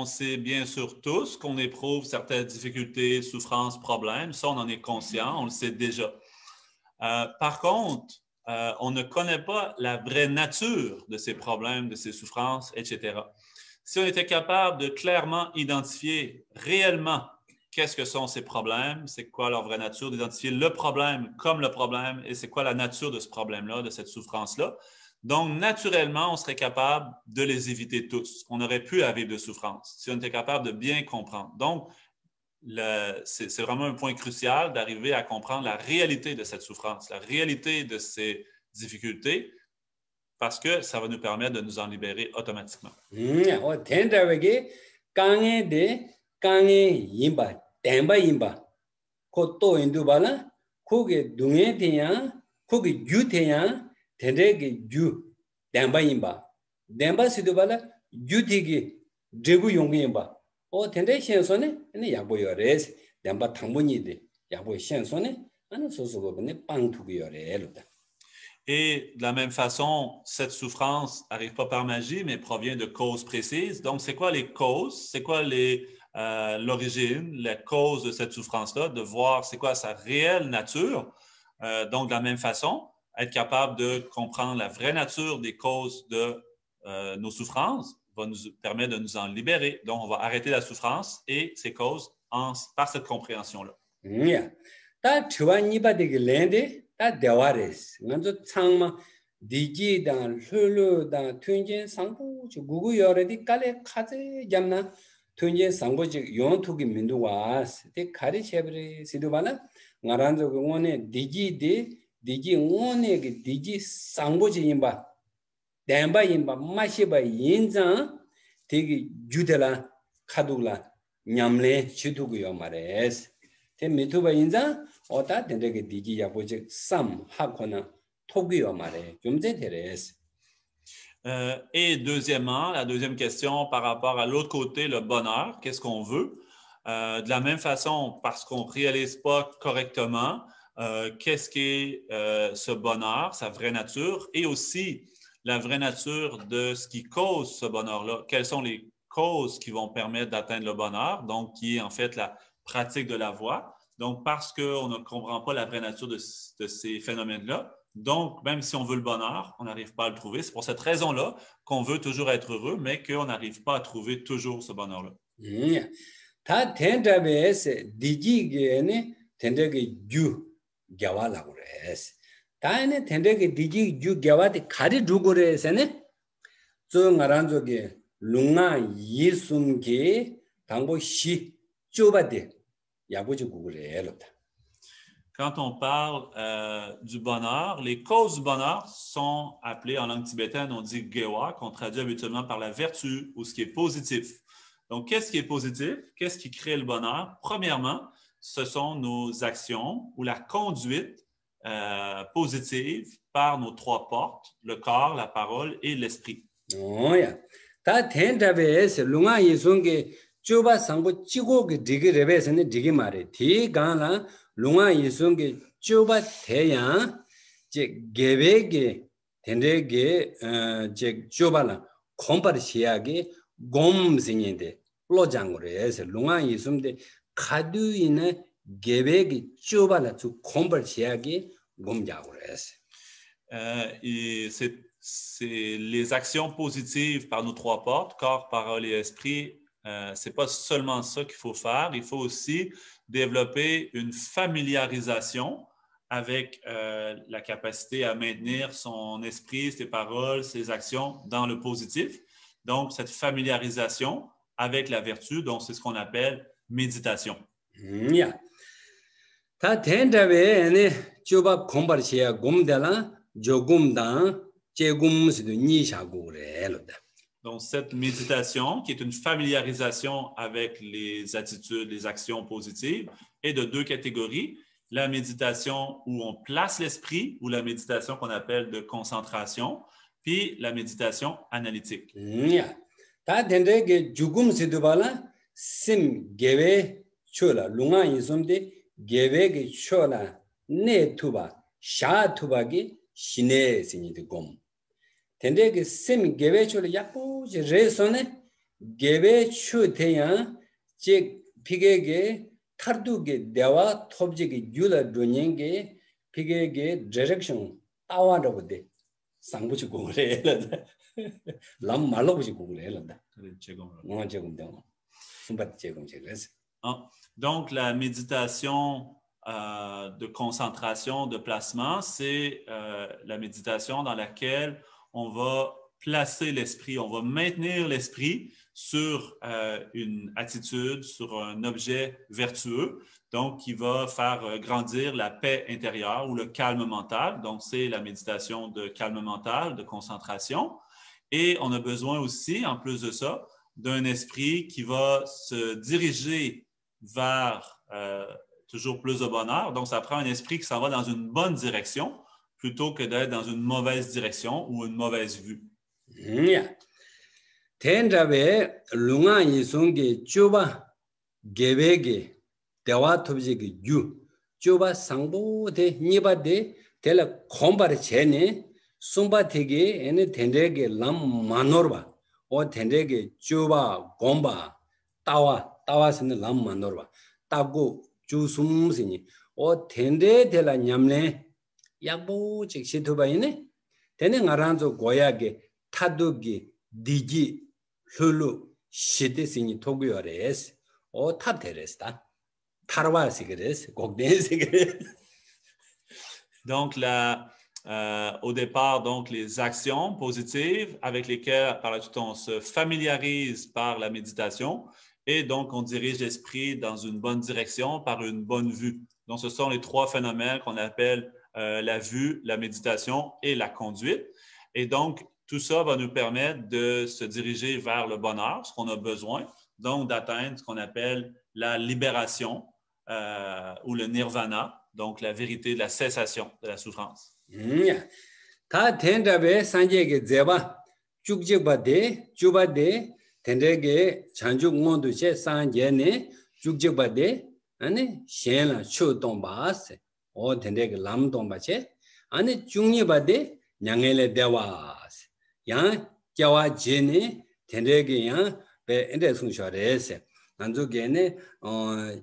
sait bien sûr tous qu'on éprouve certaines difficultés, souffrances, problèmes. Ça, on en est conscient, on le sait déjà. Par contre, on ne connaît pas la vraie nature de ces problèmes, de ces souffrances, etc. Si on était capable de clairement identifier réellement qu'est-ce que sont ces problèmes, c'est quoi leur vraie nature, d'identifier le problème comme le problème et c'est quoi la nature de ce problème-là, de cette souffrance-là. Donc, naturellement, on serait capable de les éviter tous. On n'aurait plus à vivre de souffrance si on était capable de bien comprendre. Donc, c'est vraiment un point crucial d'arriver à comprendre la réalité de cette souffrance, la réalité de ces difficultés, parce que ça va nous permettre de nous en libérer automatiquement. 된다베게 강에데 강에 임바 댐바 임바 코또 인두발라 코게 둥에 대야 코게 유대야 된데게 유 댐바 임바 댐바 시도발라 유디게 제부 용게 임바 된데 현선에 네 야보여레스 댐바 당분이데 야보 현선에 아는 소소거네 빵투기여레로다. Et de la même façon, cette souffrance n'arrive pas par magie, mais provient de causes précises. Donc, c'est quoi les causes? C'est quoi l'origine, la cause de cette souffrance-là? De voir c'est quoi sa réelle nature. Donc, de la même façon, être capable de comprendre la vraie nature des causes de nos souffrances va nous permettre de nous en libérer. Donc, on va arrêter la souffrance et ses causes par cette compréhension-là. 다 대화레스 먼저 창마 디지단 흘르다 튠제 상부 구구 여래디 깔에 카제 잡나 튠제 상부지 용투기 민두와 데 가리셰브리 시도바나 나란조 공원에 디지 원에 디지 상부지 임바 댐바 임바 마시바 인자 되게 주데라 카둘라 냠레 치두고요 말레스 데 미투바 인자 오다 된데게 디지 야보지 삼 하거나 토기요 말에 좀 제대레스. Et deuxièmement, la deuxième question par rapport à l'autre côté, le bonheur, qu'est-ce qu'on veut? De la même façon, parce qu'on ne réalise pas correctement qu'est-ce qu'est ce bonheur, sa vraie nature, et aussi la vraie nature de ce qui cause ce bonheur-là. Quelles sont les causes qui vont permettre d'atteindre le bonheur, donc qui est en fait la pratique de la voie. Donc, parce qu'on ne comprend pas la vraie nature de ces phénomènes-là, donc, même si on veut le bonheur, on n'arrive pas à le trouver. C'est pour cette raison-là qu'on veut toujours être heureux, mais qu'on n'arrive pas à trouver toujours ce bonheur-là. 다 텐다베스 디지게네 텐데게 주 겨와라고 그래스. 다에네 텐데게 디지 주 겨와데 가리 두고레스네. 저 나란족에 룽나 예순게 당보 시 쪼바데 야보지 구글에로다. Quand on parle du bonheur, les causes du bonheur sont appelées en langue tibétaine, on dit gewa, qu'on traduit habituellement par la vertu ou ce qui est positif. Donc, qu'est-ce qui est positif? Qu'est-ce qui crée le bonheur? Premièrement, ce sont nos actions ou la conduite positive par nos trois portes, le corps, la parole et l'esprit. 오야. 다 텐다베스 룽아 예송게 쪼바 상보 찌고게 디게 레베스네 디게 말에 디가나 룽아 예송게 쪼바 대야 제 개베게 텐데게 제 쪼바나 콤파르시아게 곰싱인데 로장으로에서 룽아 예송데 카두이네 개베게 쪼바나 주 콤파르시아게 곰자고레스. Et c'est les actions positives par nos trois portes, corps, parole et esprit. Ce n'est pas seulement ça qu'il faut faire. Il faut aussi développer une familiarisation avec la capacité à maintenir son esprit, ses paroles, ses actions dans le positif. Donc, cette familiarisation avec la vertu, donc c'est ce qu'on appelle méditation. 다 텐다베네 쪼바 콤바르시아 곰달라 조금당 제금스도 니샤고레로다. Donc, cette méditation, qui est une familiarisation avec les attitudes, les actions positives, est de deux catégories. La méditation où on place l'esprit, ou la méditation qu'on appelle de concentration, puis la méditation analytique. 다 된데게 죽음스도 발라 심 게베 초라 룽아 이솜데 게베게 초라 네투바 샤투바기 시내 생이도 곰 근데 그 셈 개배추를 약고 레선에 개배추 대야 즉 피게게 타르두게 대와 톱지게 유라 도닝게 피게게 디렉션 따와라고 돼 상부지 공을 람 말로 부지 공을 해란다 뭐 제공 숨bat 제공 제그래서 Donc, la méditation de concentration, de placement, c'est la méditation dans laquelle on va placer l'esprit, on va maintenir l'esprit sur une attitude, sur un objet vertueux, donc qui va faire grandir la paix intérieure ou le calme mental. Donc, c'est la méditation de calme mental, de concentration. Et on a besoin aussi, en plus de ça, d'un esprit qui va se diriger vers toujours plus de bonheur. Donc, ça prend un esprit qui s'en va dans une bonne direction plutôt que d'être dans une mauvaise direction ou une mauvaise vue. 텐자베 룽아 이송게 쭈바 게베게 대화 톱지게 유 쭈바 상보데 니바데 텔라 콤바르 제네 숨바테게 에네 텐데게 람 마노르바 오 텐데게 쭈바 곰바 따와스는 람 마노르바 따고 주숨스니 오 텐데 텔라 냠네 야보 직시토바이네 테네 나란조 고야게 타두기 디지 훌루 시데스니 토구요레스 오 탑테레스다 타르와시 그레스 곡데스 그레스 Donc, au départ, donc, les actions positives avec lesquelles, par la suite, on se familiarise par la méditation et donc, on dirige l'esprit dans une bonne direction par une bonne vue. Donc, ce sont les trois phénomènes qu'on appelle la vue, la méditation et la conduite. Et donc, tout ça va nous permettre de se diriger vers le bonheur, ce qu'on a besoin, donc d'atteindre ce qu'on appelle la libération ou le nirvana, donc la vérité de la cessation de la souffrance. 다 텐답에 산제게 제바 쭉직바데 주바데 텐데게 잔죽몬도 제 산제네 쭉직바데 아니 셴라 추동바스 오 텐데게 람동바체 아니 중니바데 냥엘레 대와스 양 자와 제네 텐데게 양 베 엔데숭샤레스 난조게네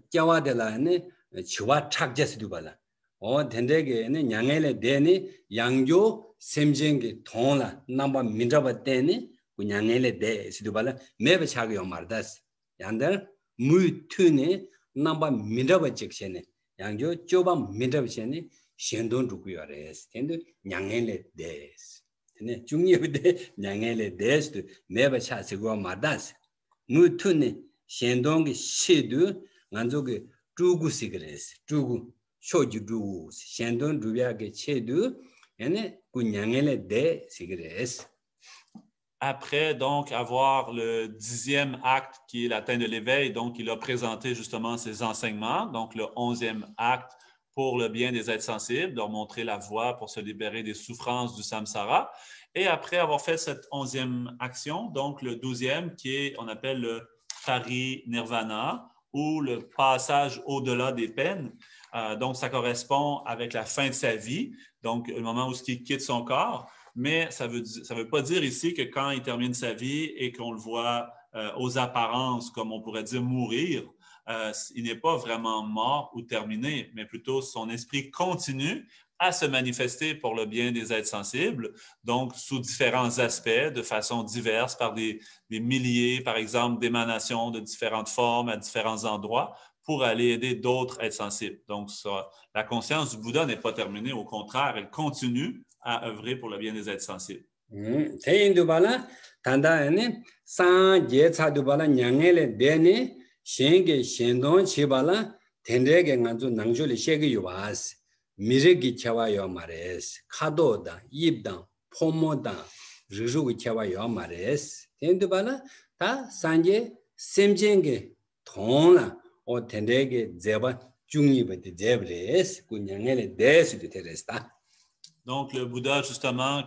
자와데라네 치와 착제스도 발라 오 텐데게네 냥엘레 데네 양조 셈쟁게 통라 남바 민자바 데네 그 냥엘레 데 시도발라 메베 차게요 말다스 양들 무트네 남바 민자바 직세네 양조 쪼바 민자바세네 신돈 두고요레스 텐데 냥엘레 데스 네 중요데 냥엘레 데스 메베 차세고 말다스 무트네 신동게 시도 간조게 두구시그레스 두구 쇼주두 신돈 두비아게 체두 얘네 군냥엘레 데 시그레스. Après, donc, avoir le 10e acte qui est l'atteinte de l'éveil, donc, il a présenté justement ses enseignements. Donc, le 11e acte pour le bien des êtres sensibles, leur montrer la voie pour se libérer des souffrances du samsara. Et après avoir fait cette 11e action, donc, le 12e qui est, on appelle le parinirvana ou le passage au-delà des peines. Donc, ça correspond avec la fin de sa vie, donc le moment où il quitte son corps. Mais ça veut pas dire ici que quand il termine sa vie et qu'on le voit aux apparences, comme on pourrait dire mourir, il n'est pas vraiment mort ou terminé, mais plutôt son esprit continue à se manifester pour le bien des êtres sensibles, donc sous différents aspects, de façon diverse, par des milliers, par exemple, d'émanations de différentes formes à différents endroits, pour aller aider d'autres êtres sensibles. Donc, la conscience du Bouddha n'est pas terminée, au contraire, elle continue à œuvrer pour le bien des êtres sensibles. 대인도발라 단다에네 산제차도발라 냥엘레 데네 셴게 셴돈 치발라 텐데게 간주 낭줄이 셰게 요바스 미르기 차와요 마레스 카도다 입당 포모다 르주기 차와요 마레스 대인도발라 다 산제 셈쟁게 돈라 오 텐데게 제바 중립의 제브레스 군냥엘레 데스도 테레스타. Donc, le Bouddha, justement,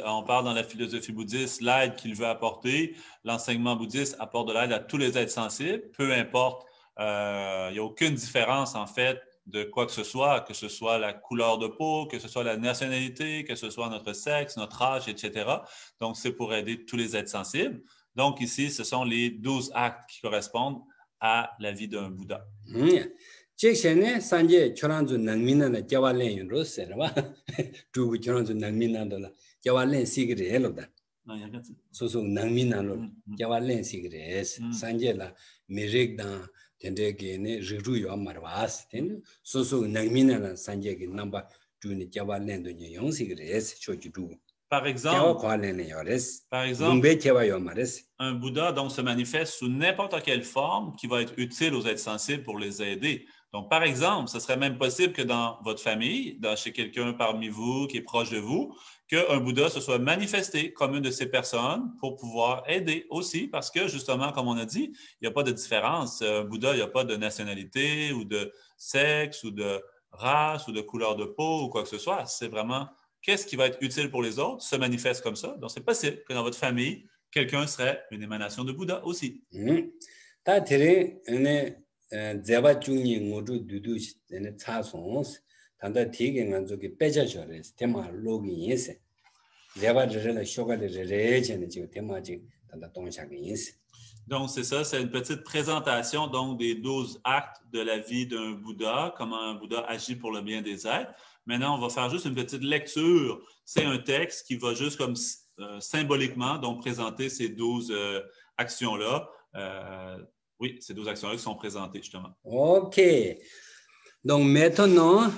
on parle dans la philosophie bouddhiste, l'aide qu'il veut apporter, l'enseignement bouddhiste apporte de l'aide à tous les êtres sensibles, peu importe, il n'y a aucune différence, en fait, de quoi que ce soit la couleur de peau, que ce soit la nationalité, que ce soit notre sexe, notre âge, etc. Donc, c'est pour aider tous les êtres sensibles. Donc, ici, ce sont les 12 actes qui correspondent à la vie d'un Bouddha. 직전에 산제 초란주 낭민나나 자왈렌 로세라와 두고 초란주 낭민나도라 자왈렌 시그레로다 Non, il y a rien de ça. 소소 낭민나로 자왈렌 시그레스 산제라 미릭다 텐데게네 르루요 마르바스 텐 소소 낭민나나 산제게 넘바 두니 자왈렌도 영시그레스 초주두 Par exemple, un Bouddha donc, se manifeste sous n'importe quelle forme qui va être utile aux êtres sensibles pour les aider. Donc, par exemple, ce serait même possible que dans votre famille, chez quelqu'un parmi vous qui est proche de vous, qu'un Bouddha se soit manifesté comme une de ces personnes pour pouvoir aider aussi, parce que justement, comme on a dit, il n'y a pas de différence. Un Bouddha, il n'y a pas de nationalité ou de sexe ou de race ou de couleur de peau ou quoi que ce soit. C'est vraiment... Qu'est-ce qui va être utile pour les autres se manifeste comme ça. Donc, c'est possible que dans votre famille, quelqu'un serait une émanation de Bouddha aussi. Donc, c'est ça, c'est une petite présentation donc, des 12 actes de la vie d'un Bouddha, comment un Bouddha agit pour le bien des êtres. Maintenant, on va faire juste une petite lecture. C'est un texte qui va juste comme symboliquement donc présenter ces 12 actions-là. Oui, ces 12 actions-là qui sont présentées justement. OK. Donc maintenant,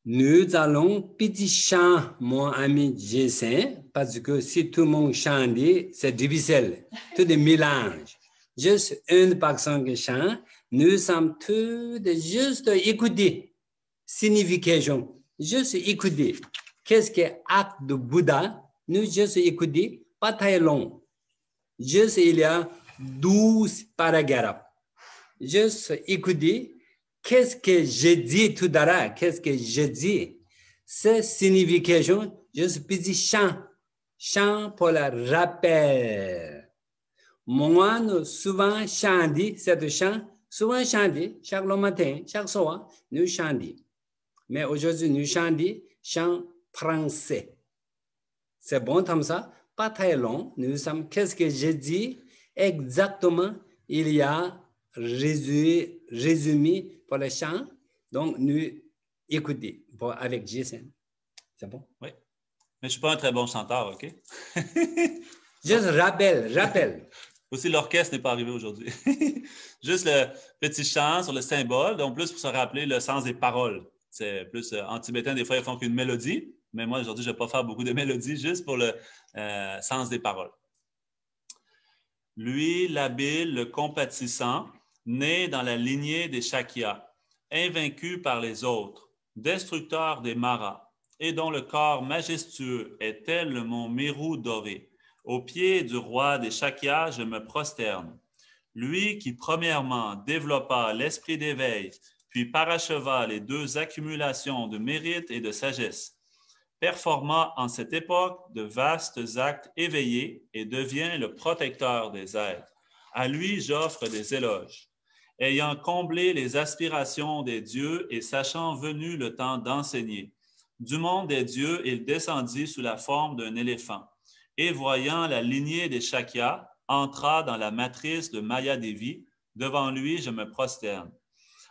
nous allons petit chant, mon ami Jason, parce que si tout le monde chante, c'est difficile. Tout est mélange. Juste une personne qui chante, nous sommes tous juste écouter. Signification. Juste écouter. Qu'est-ce que acte de Bouddha? Nous juste écouter, pas très long. Juste il y a 12 paragraphes. Juste écouter. Qu'est-ce que je dis tout à l'heure? Qu'est-ce que je dis? C'est signification. Juste petit chant. Chant pour le rappel. Moi, nous souvent chanter cette chant. Souvent chanter, chaque le matin, chaque soir, nous chanter. Mais aujourd'hui, nous chant français. C'est bon comme ça, pas très long. Nous sommes, qu'est-ce que je dis? Exactement, il y a résumé pour le chant. Donc, nous écoutons avec Jason. C'est bon? Oui. Mais je ne suis pas un très bon chanteur, OK? Juste rappel. Aussi, l'orchestre n'est pas arrivé aujourd'hui. Juste le petit chant sur le symbole, donc plus pour se rappeler le sens des paroles. C'est plus en tibétain, des fois, ils font qu'une mélodie, mais moi, aujourd'hui, je ne vais pas faire beaucoup de mélodies, juste pour le sens des paroles. Lui, l'habile, le compatissant, né dans la lignée des Shakyas, invaincu par les autres, destructeur des Maras, et dont le corps majestueux est tel le mont Meru doré. Au pied du roi des Shakyas, je me prosterne. Lui qui, premièrement, développa l'esprit d'éveil, puis paracheva les deux accumulations de mérite et de sagesse, performa en cette époque de vastes actes éveillés et devient le protecteur des êtres. À lui, j'offre des éloges. Ayant comblé les aspirations des dieux et sachant venu le temps d'enseigner, du monde des dieux, il descendit sous la forme d'un éléphant et voyant la lignée des Shakyas, entra dans la matrice de Mayadevi. Devant lui, je me prosterne.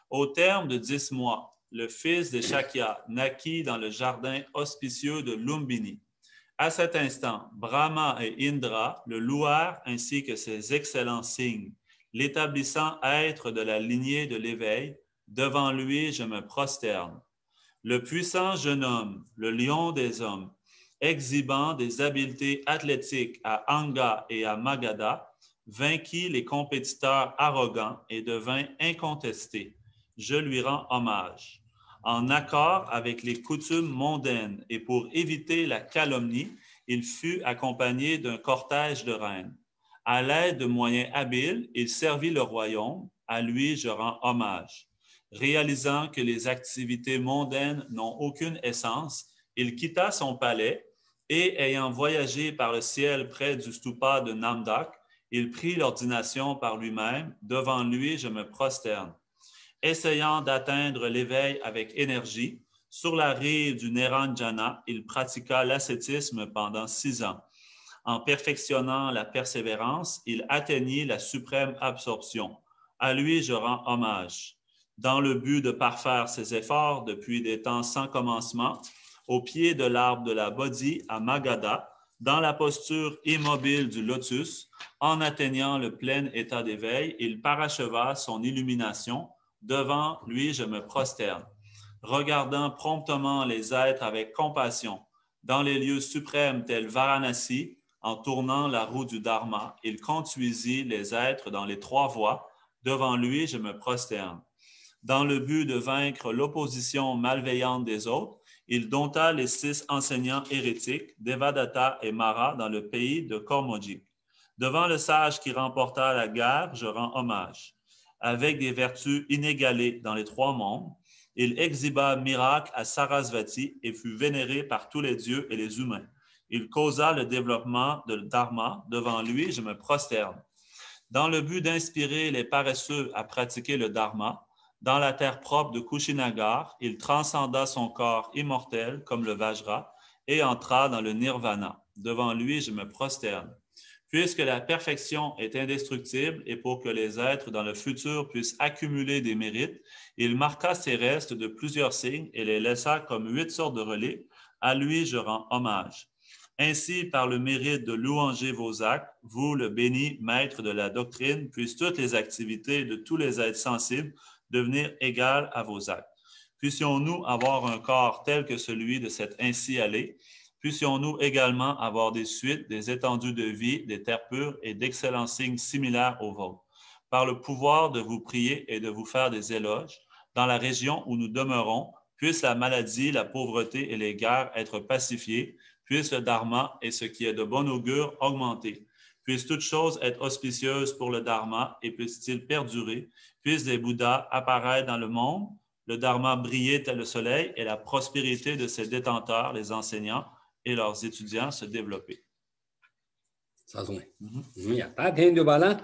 Au terme de 10 mois, le fils de Shakya naquit dans le jardin auspicieux de Lumbini. À cet instant, Brahma et Indra le louèrent ainsi que ses excellents signes, l'établissant être de la lignée de l'éveil. Devant lui, je me prosterne. Le puissant jeune homme, le lion des hommes, exhibant des habiletés athlétiques à Anga et à Magadha, vainquit les compétiteurs arrogants et devint incontesté. Je lui rends hommage. En accord avec les coutumes mondaines et pour éviter la calomnie, il fut accompagné d'un cortège de reines. À l'aide de moyens habiles, il servit le royaume. À lui, je rends hommage. Réalisant que les activités mondaines n'ont aucune essence, il quitta son palais et, ayant voyagé par le ciel près du stupa de Namdak, il prit l'ordination par lui-même. Devant lui, je me prosterne. Essayant d'atteindre l'éveil avec énergie, sur la rive du Neranjana, il pratiqua l'ascétisme pendant 6 ans. En perfectionnant la persévérance, il atteignit la suprême absorption. À lui, je rends hommage. Dans le but de parfaire ses efforts depuis des temps sans commencement, au pied de l'arbre de la Bodhi à Magadha, dans la posture immobile du lotus, en atteignant le plein état d'éveil, il paracheva son illumination. Devant lui, je me prosterne. Regardant promptement les êtres avec compassion, dans les lieux suprêmes tels Varanasi, en tournant la roue du Dharma, il conduisit les êtres dans les 3 voies. Devant lui, je me prosterne. Dans le but de vaincre l'opposition malveillante des autres, il dompta les 6 enseignants hérétiques, Devadatta et Mara, dans le pays de Kormoji. Devant le sage qui remporta la guerre, je rends hommage. Avec des vertus inégalées dans les 3 mondes, il exhiba miracle à Sarasvati et fut vénéré par tous les dieux et les humains. Il causa le développement de Dharma. Devant lui, je me prosterne. Dans le but d'inspirer les paresseux à pratiquer le Dharma, dans la terre propre de Kushinagar, il transcenda son corps immortel comme le Vajra et entra dans le Nirvana. Devant lui, je me prosterne. Puisque la perfection est indestructible et pour que les êtres dans le futur puissent accumuler des mérites, il marqua ses restes de plusieurs signes et les laissa comme 8 sortes de reliques. À lui, je rends hommage. Ainsi, par le mérite de louanger vos actes, vous, le béni maître de la doctrine, puissent toutes les activités de tous les êtres sensibles devenir égales à vos actes. Puissions-nous avoir un corps tel que celui de cet ainsi allé. Puissions-nous également avoir des suites, des étendues de vie, des terres pures et d'excellents signes similaires aux vôtres. Par le pouvoir de vous prier et de vous faire des éloges, dans la région où nous demeurons, puisse la maladie, la pauvreté et les guerres être pacifiées, puisse le Dharma et ce qui est de bon augure augmenter. Puisse toute chose être auspicieuse pour le Dharma et puisse-t-il perdurer. Puisse les Bouddhas apparaître dans le monde, le Dharma briller tel le soleil et la prospérité de ses détenteurs, les enseignants et leurs étudiants se développer. 사송해. 야, 다 된도 봐라.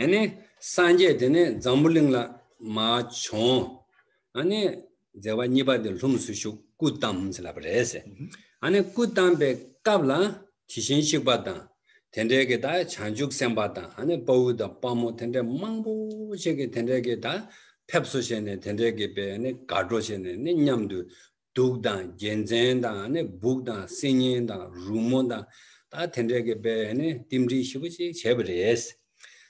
얘네 산제 되네 잠불링라 마총. 아니 제가 니바들 룸수쇼 꾸담슬라 그래서. 아니 꾸담베 갑라 지신식 받다. 텐데게 다 찬죽생 받다. 아니 보우다 빠모 텐데 망보시게 텐데게 다 펩소시네 텐데게 베네 가드로시네 냠도 독다 젠젠다 아니 북다 신인다 루몬다 다 텐데게 베네 팀리 시부지 제브레스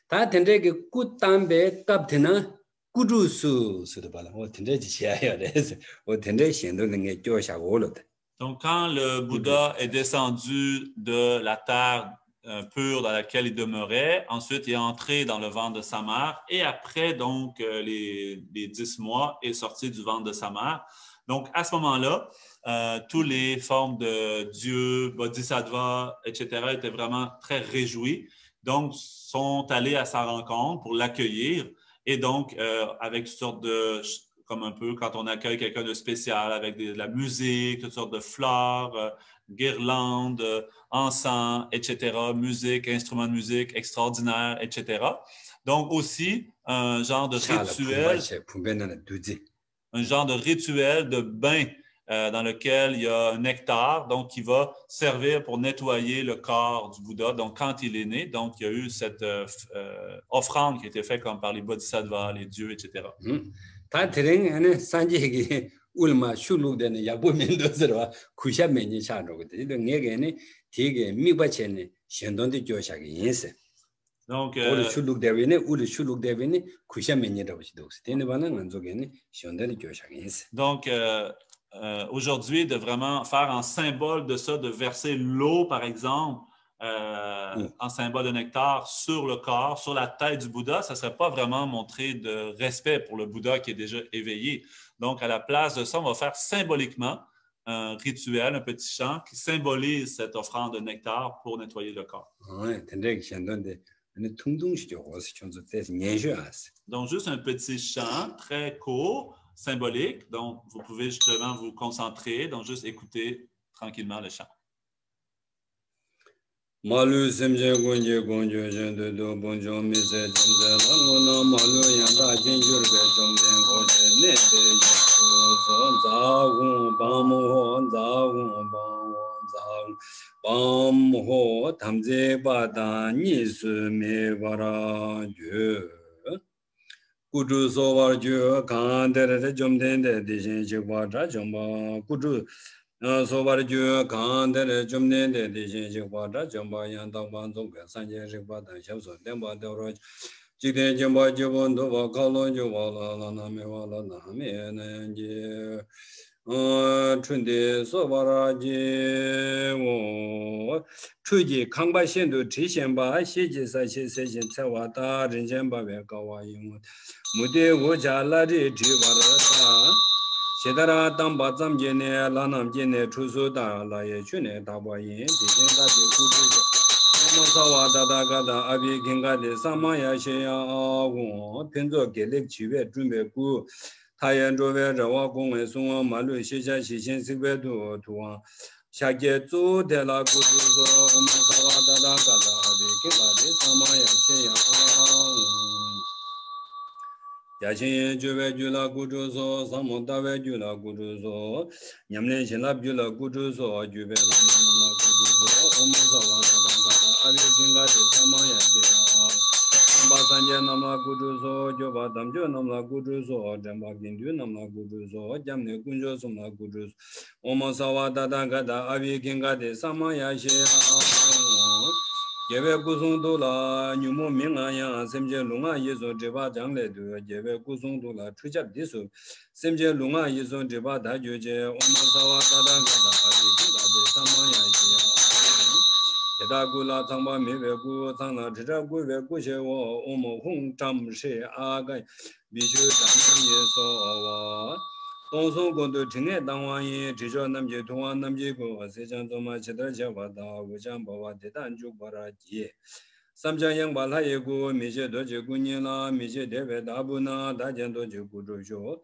다 텐데게 꾸담베 갑드나 꾸루수 스르발라 오 텐데지 시야야 레스 오 텐데 신도는 게 쪼샤고로. Donc, quand le Bouddha est descendu de la terre pure dans laquelle il demeurait, ensuite il est entré dans le ventre de sa mère et après donc les 10 mois est sorti du ventre de sa mère. Donc, à ce moment-là, toutes les formes de Dieu, Bodhisattva, etc. étaient vraiment très réjouis. Donc, sont allés à sa rencontre pour l'accueillir et donc avec toutes sortes de... comme un peu quand on accueille quelqu'un de spécial avec de la musique, toutes sortes de fleurs, guirlandes, encens, etc., musique, instruments de musique extraordinaires, etc. Donc aussi un genre de rituel de bain dans lequel il y a un nectar, donc qui va servir pour nettoyer le corps du Bouddha. Donc quand il est né, donc il y a eu cette offrande qui a été faite comme par les bodhisattvas, les dieux, etc. 다 드랭에는 산지기 울마 슐룩되는 야보면도서와 쿠샤면이 샤로거든. 이런 얘기는 되게 미바체네 현돈의 조사가 있어. Donc 우리 슐룩되면은 우리 슐룩되면은 쿠샤면이라고 시도 없어. 되는 바는 안쪽에는 현돈의 조사가 있어. Donc aujourd'hui de vraiment faire en symbole de ça, de verser l'eau par exemple en symbole de nectar sur le corps, sur la tête du Bouddha, ça ne serait pas vraiment montrer de respect pour le Bouddha qui est déjà éveillé. Donc, à la place de ça, on va faire symboliquement un rituel, un petit chant qui symbolise cette offrande de nectar pour nettoyer le corps. Donc, juste un petit chant très court, symbolique. Donc, vous pouvez justement vous concentrer, donc juste écouter tranquillement le chant. Malu semje gonje gonjo jende do bonjo mise jende langona malu yanda jinjur be jomden goje ne de so za gu bam ho za gu bam ho tamje ba da ni su me bara ju kudu so war ju kan de jomden de jin ji ba da jomba kudu sobar ju kan de jumne de jin ji ba da jamba yan da ban zong ge san je ri ba da xiao so den ba de ro ji de jin ba ji bon do ba ka lo ju ba la na me wa la na me ne ji chun de so ba ra ji wo chu ji kang ba xian du zhi xian ba xie ji sa xie se xian ce wa da ren jian ba be ga wa yin mu de wo jia la ri zhi ba ra da Shedara tamba tsam jene la nam jene chusu da la ye chune taba yin jene da de kudu Nama sawa da da ga da abi kinga de sama ya she ya wu pinzo gelek chiwe junbe ku tayan zhowe rawa gongwe sungwa malu shi sha shi shin sikwe du tuwa shakye zu de la kudu so Nama sawa da da ga da abi kinga de sama ya she ya 야신 주베 줄라 구주소 사모다베 줄라 구주소 냠네 신랍 줄라 구주소 주베 라마나 구주소 오모사와다다다 아비긴가데 사마야제야 엄바산제 남라 구주소 조바 담조 남라 구주소 덴바긴듀 남라 구주소 잠네 군조소 남라 구주소 오모사와다다가다 아비긴가데 사마야제야 Jebe kusung la nyumo minga yang semje lunga yeso jeba jangle du jebe kusung la chujab disu semje lunga yeso jeba da joje oma sawa tada gada ari gada de samaya je jeda gula thangba mebe gu thangna jida gu ve gu she wo omo hung tam she aga bishu dam yeso wa 동성 건도 진에 당왕이 지저 남제 동안 남제고 세장 좀마 제대로 잡아다 우장 바와 대단 쭉 벌어지 삼장 양발하예고 미제도 제군이나 미제 대배 다부나 다전도 제구조죠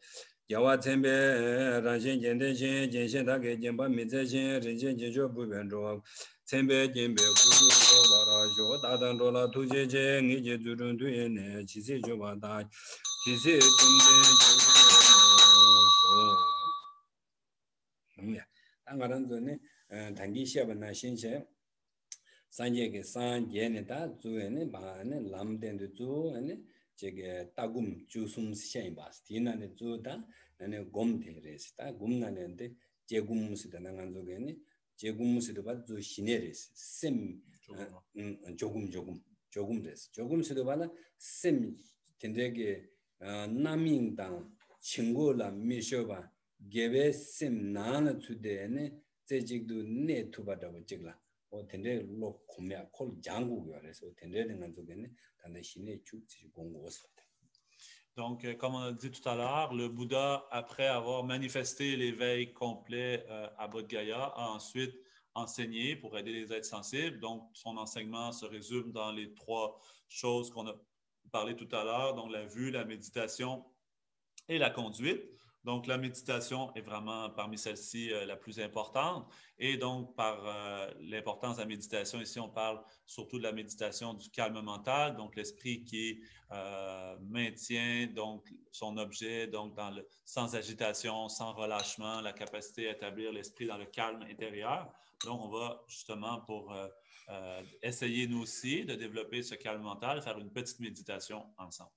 야와 템베 라신 젠대신 진신다게 진바 미제신 린신 제조 부변조 템베 진베 구조고 바라죠 다단도라 두제제 니제 주른 뒤에네 지세 줘봐다 지세 좀된 당가는 전에 단기 시합은 신체 산제게 산제네 다 주에네 바네 람덴도 주에네 제게 따금 주숨 시행 바스 디나네 주다 나네 곰데레스다 곰나네인데 제금무스다 나간 쪽에네 제금무스도 받주 시네레스 셈 조금 됐어 조금스도 받아 셈 텐데게 남인당 친구라 미셔봐 Gebe sim nana tudene tejigdu ne tubadabu jigla o tende lo komya kol jangu yores o tende dengan zugene tanda shine chukti gongo osfata. Donc, comme on a dit tout à l'heure, le Bouddha, après avoir manifesté l'éveil complet à Bodh Gaya, a ensuite enseigné pour aider les êtres sensibles. Donc, son enseignement se résume dans les trois choses qu'on a parlé tout à l'heure, donc la vue, la méditation et la conduite. Donc, la méditation est vraiment parmi celles-ci la plus importante. Et donc, par l'importance de la méditation, ici, on parle surtout de la méditation du calme mental, donc l'esprit qui maintient donc, son objet donc, sans agitation, sans relâchement, la capacité à établir l'esprit dans le calme intérieur. Donc, on va justement pour essayer nous aussi de développer ce calme mental, faire une petite méditation ensemble.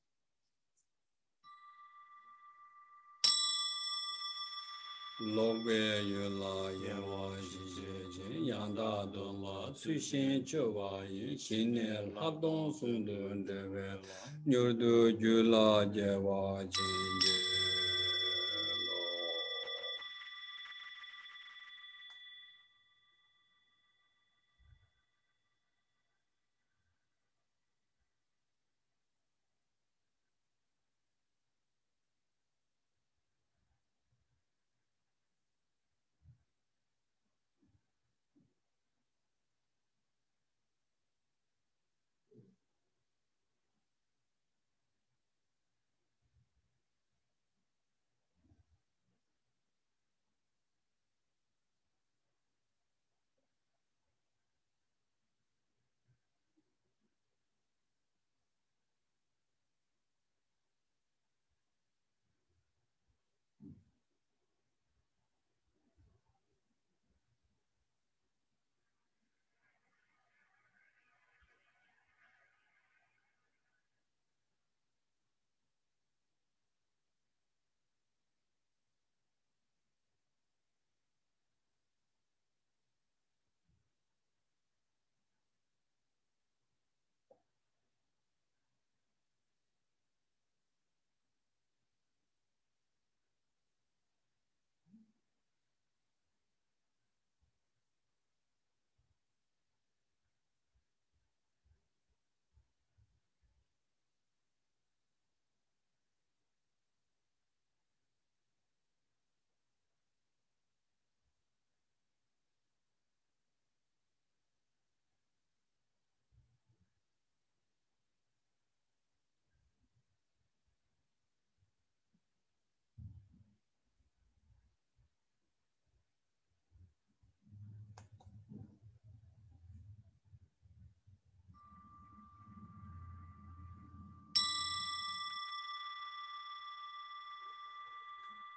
Logwe yula yewa jije yanda dola sushin chewa yin shine labdong sundu dewe nyurdu yula yewa jije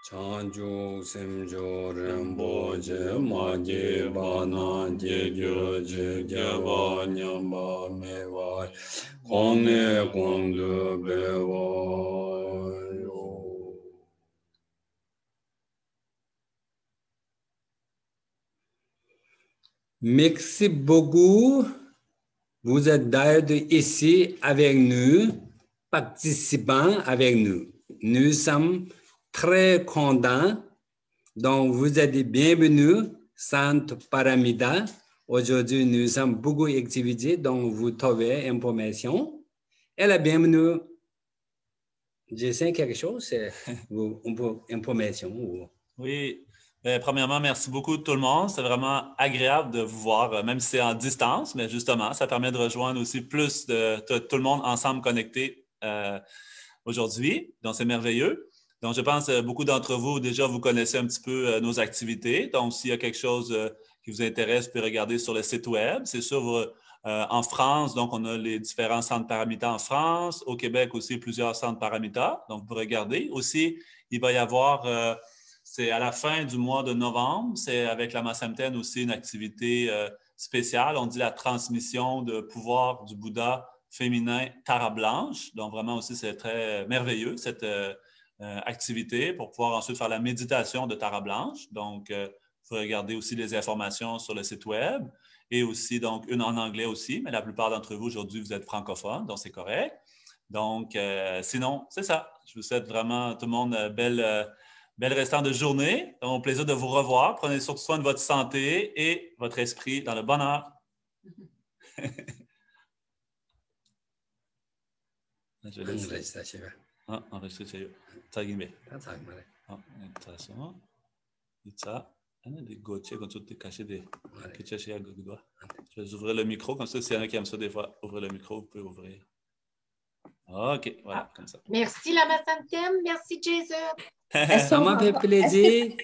Chanju Simjo Rembo Je Maje Bana Je Gyo Je Gyaba Nyamba Mewa Kone Kondu Bewa Merci beaucoup. Vous êtes d'ailleurs ici avec nous, participants avec nous. Nous sommes très contents. Donc, vous êtes bienvenus, Sainte Paramita. Aujourd'hui, nous sommes beaucoup d'activités, donc vous trouvez information. Et la bienvenue. Je sais quelque chose, c'est un peu information. Oui. Premièrement, merci beaucoup tout le monde. C'est vraiment agréable de vous voir, même si c'est en distance, mais justement, ça permet de rejoindre aussi plus de tout le monde ensemble connecté aujourd'hui. Donc, c'est merveilleux. Donc, je pense que beaucoup d'entre vous, déjà, vous connaissez un petit peu nos activités. Donc, s'il y a quelque chose qui vous intéresse, vous pouvez regarder sur le site web. C'est sûr, en France, donc, on a les différents centres Paramita en France. Au Québec aussi, plusieurs centres Paramita. Donc, vous regardez. Aussi, il va y avoir... c'est à la fin du mois de novembre. C'est avec la Massamten aussi une activité spéciale. On dit la transmission de pouvoir du Bouddha féminin Tara Blanche. Donc, vraiment aussi, c'est très merveilleux, cette activité pour pouvoir ensuite faire la méditation de Tara Blanche. Donc, il faut regarder aussi les informations sur le site web et aussi, donc, une en anglais aussi, mais la plupart d'entre vous aujourd'hui, vous êtes francophones, donc c'est correct. Donc, sinon, c'est ça. Je vous souhaite vraiment tout le monde bel restant de journée. Donc, plaisir de vous revoir. Prenez surtout soin de votre santé et votre esprit dans le bonheur. Je vais laisser. Enregistré. Tagimbe. Des gotiers comme ça, tu es caché des. Je vais ouvrir le micro, comme ça, s'il y en a qui aiment ça, des fois, ouvrez le micro, vous pouvez ouvrir. OK, voilà, comme ça. Merci, la Massamten. Merci, Jason. Ça m'a fait plaisir.